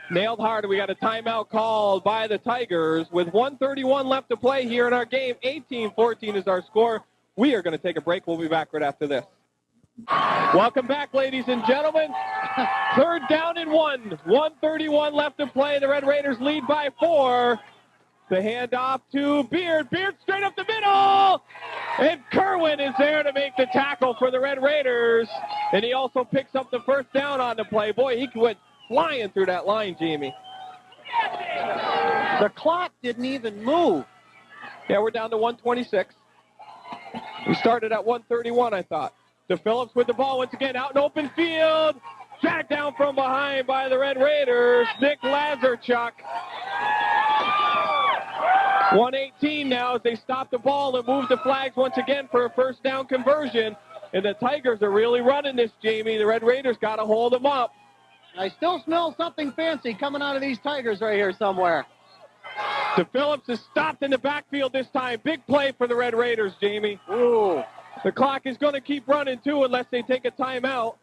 Nailed hard. We got a timeout called by the Tigers with 1:31 left to play here in our game. 18-14 is our score. We are going to take a break. We'll be back right after this. Welcome back, ladies and gentlemen. 3rd down and 1. 1:31 left to play. The Red Raiders lead by 4. The handoff to Beard. Beard straight up the middle. And Kerwin is there to make the tackle for the Red Raiders. And he also picks up the first down on the play. Boy, he went flying through that line, Jamie. The clock didn't even move. Yeah, we're down to 1:26. We started at 1:31, I thought. DePhillips with the ball once again out in open field. Dragged down from behind by the Red Raiders. Nick Lazarchuk. 1:18 now as they stop the ball and move the flags once again for a first down conversion. And the Tigers are really running this, Jamie. The Red Raiders got to hold them up. I still smell something fancy coming out of these Tigers right here somewhere. DePhillips is stopped in the backfield this time. Big play for the Red Raiders, Jamie. Ooh. The clock is going to keep running, too, unless they take a timeout.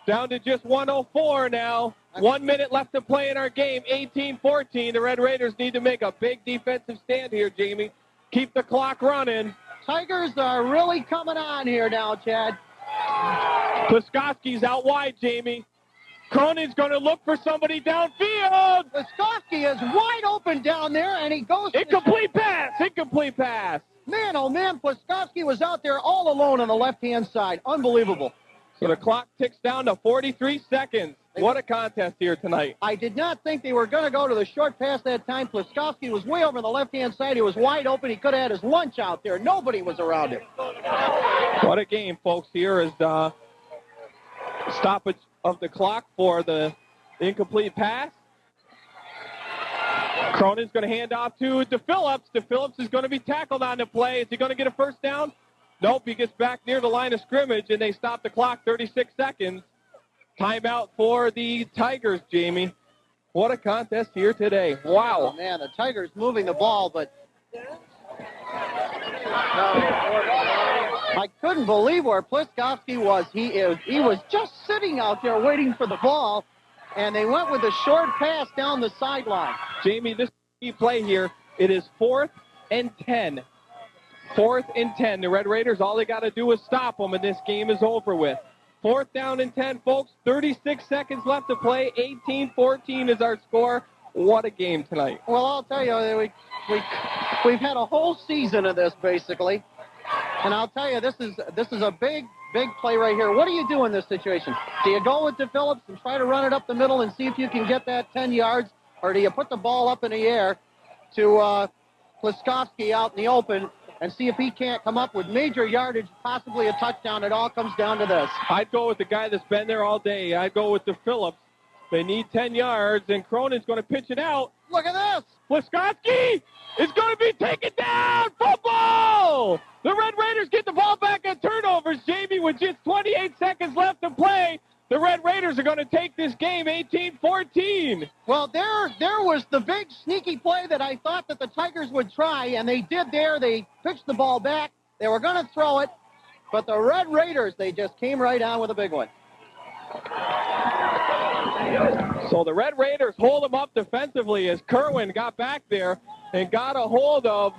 Down to just 1:04 now. 1 minute left to play in our game. 18-14. The Red Raiders need to make a big defensive stand here, Jamie. Keep the clock running. Tigers are really coming on here now, Chad. Plaskowski's out wide, Jamie. Cronin's going to look for somebody downfield. Plaskowski is wide open down there, and he goes to Incomplete pass. Man, oh man, Plaskowski was out there all alone on the left-hand side. Unbelievable. So the clock ticks down to 43 seconds. What a contest here tonight. I did not think they were going to go to the short pass that time. Plaskowski was way over on the left-hand side. He was wide open. He could have had his lunch out there. Nobody was around him. What a game, folks. Here is the stoppage of the clock for the incomplete pass. Cronin's going to hand off to DePhillips. DePhillips is going to be tackled on the play. Is he going to get a first down? Nope, he gets back near the line of scrimmage, and they stop the clock 36 seconds. Timeout for the Tigers, Jamie. What a contest here today. Wow. Oh, man, the Tigers moving the ball, but I couldn't believe where Plaskowski was. He was just sitting out there waiting for the ball, and they went with a short pass down the sideline. Jamie, this key play here, it is 4th and 10. 4th and 10. The Red Raiders, all they got to do is stop them, and this game is over with. 4th down and 10, folks. 36 seconds left to play. 18-14 is our score. What a game tonight. Well, I'll tell you, we've had a whole season of this, basically. And I'll tell you, this is a big play right here. What do you do in this situation? Do you go with DePhillips and try to run it up the middle and see if you can get that 10 yards? or do you put the ball up in the air to Pliskowski out in the open and see if he can't come up with major yardage, possibly a touchdown? It all comes down to this. I'd go with the guy that's been there all day. I'd go with the Phillips. They need 10 yards, and Cronin's going to pitch it out. Look at this. Pliskowski is going to be taken down. Football! The Red Raiders get the ball back at turnovers. Jamie, with just 28 seconds left to play, the Red Raiders are going to take this game 18-14. Well, there was the big sneaky play that I thought that the Tigers would try, and they did there. They pitched the ball back. They were going to throw it, but the Red Raiders, they just came right on with a big one. So the Red Raiders hold him up defensively as Kerwin got back there and got a hold of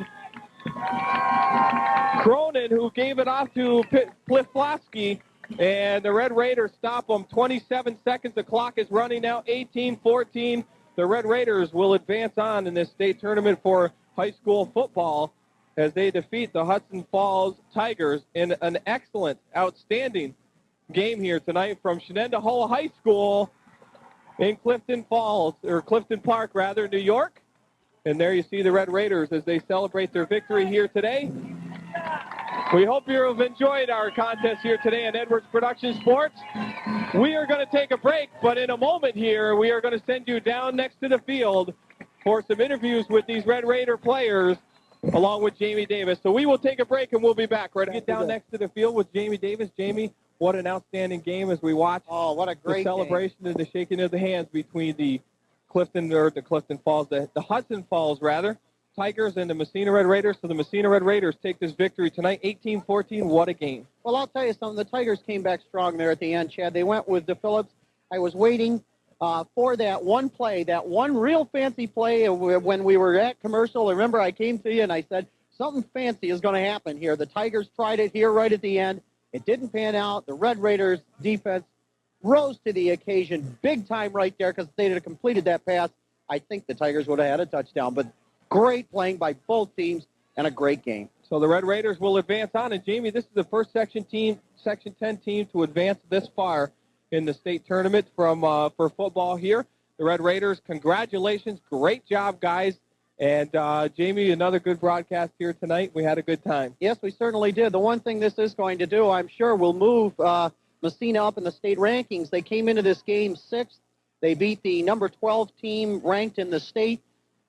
Cronin, who gave it off to Pliskowski, and the Red Raiders stop him. 27 seconds. The clock is running now. 18-14. The Red Raiders will advance on in this state tournament for high school football as they defeat the Hudson Falls Tigers in an excellent, outstanding game here tonight from Shenandoah Hall High School in Clifton Park, New York. And there you see the Red Raiders as they celebrate their victory here today. We hope you have enjoyed our contest here today on Edwards Production Sports. We are going to take a break, but in a moment here, we are going to send you down next to the field for some interviews with these Red Raider players, along with Jamie Davis. So we will take a break, and we'll be back right after. Get down next to the field with Jamie Davis. Jamie, what an outstanding game as we watch what a great the celebration game. and the shaking of the hands between the Hudson Falls Tigers and the Massena Red Raiders. So the Massena Red Raiders take this victory tonight, 18-14. What a game. Well, I'll tell you something. The Tigers came back strong there at the end, Chad. They went with the Phillips. I was waiting for that one play, that one real fancy play when we were at commercial. Remember, I came to you and I said, something fancy is going to happen here. The Tigers tried it here right at the end. It didn't pan out. The Red Raiders defense rose to the occasion big time right there, because if they'd have completed that pass, I think the Tigers would have had a touchdown. But great playing by both teams and a great game. So the Red Raiders will advance on. And, Jamie, this is the first Section 10 team to advance this far in the state tournament for football here. The Red Raiders, congratulations. Great job, guys. And, Jamie, another good broadcast here tonight. We had a good time. Yes, we certainly did. The one thing this is going to do, I'm sure, will move Massena up in the state rankings. They came into this game 6th. They beat the number 12 team ranked in the state.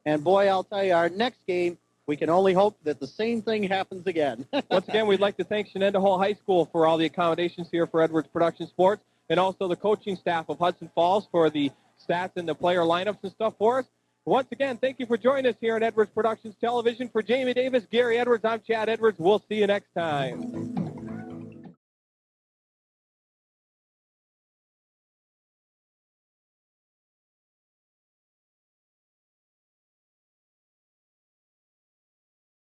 And, boy, I'll tell you, our next game, we can only hope that the same thing happens again. Once again, we'd like to thank Shenandoah Hall High School for all the accommodations here for Edwards Production Sports, and also the coaching staff of Hudson Falls for the stats and the player lineups and stuff for us. Once again, thank you for joining us here on Edwards Productions Television. For Jamie Davis, Gary Edwards, I'm Chad Edwards. We'll see you next time.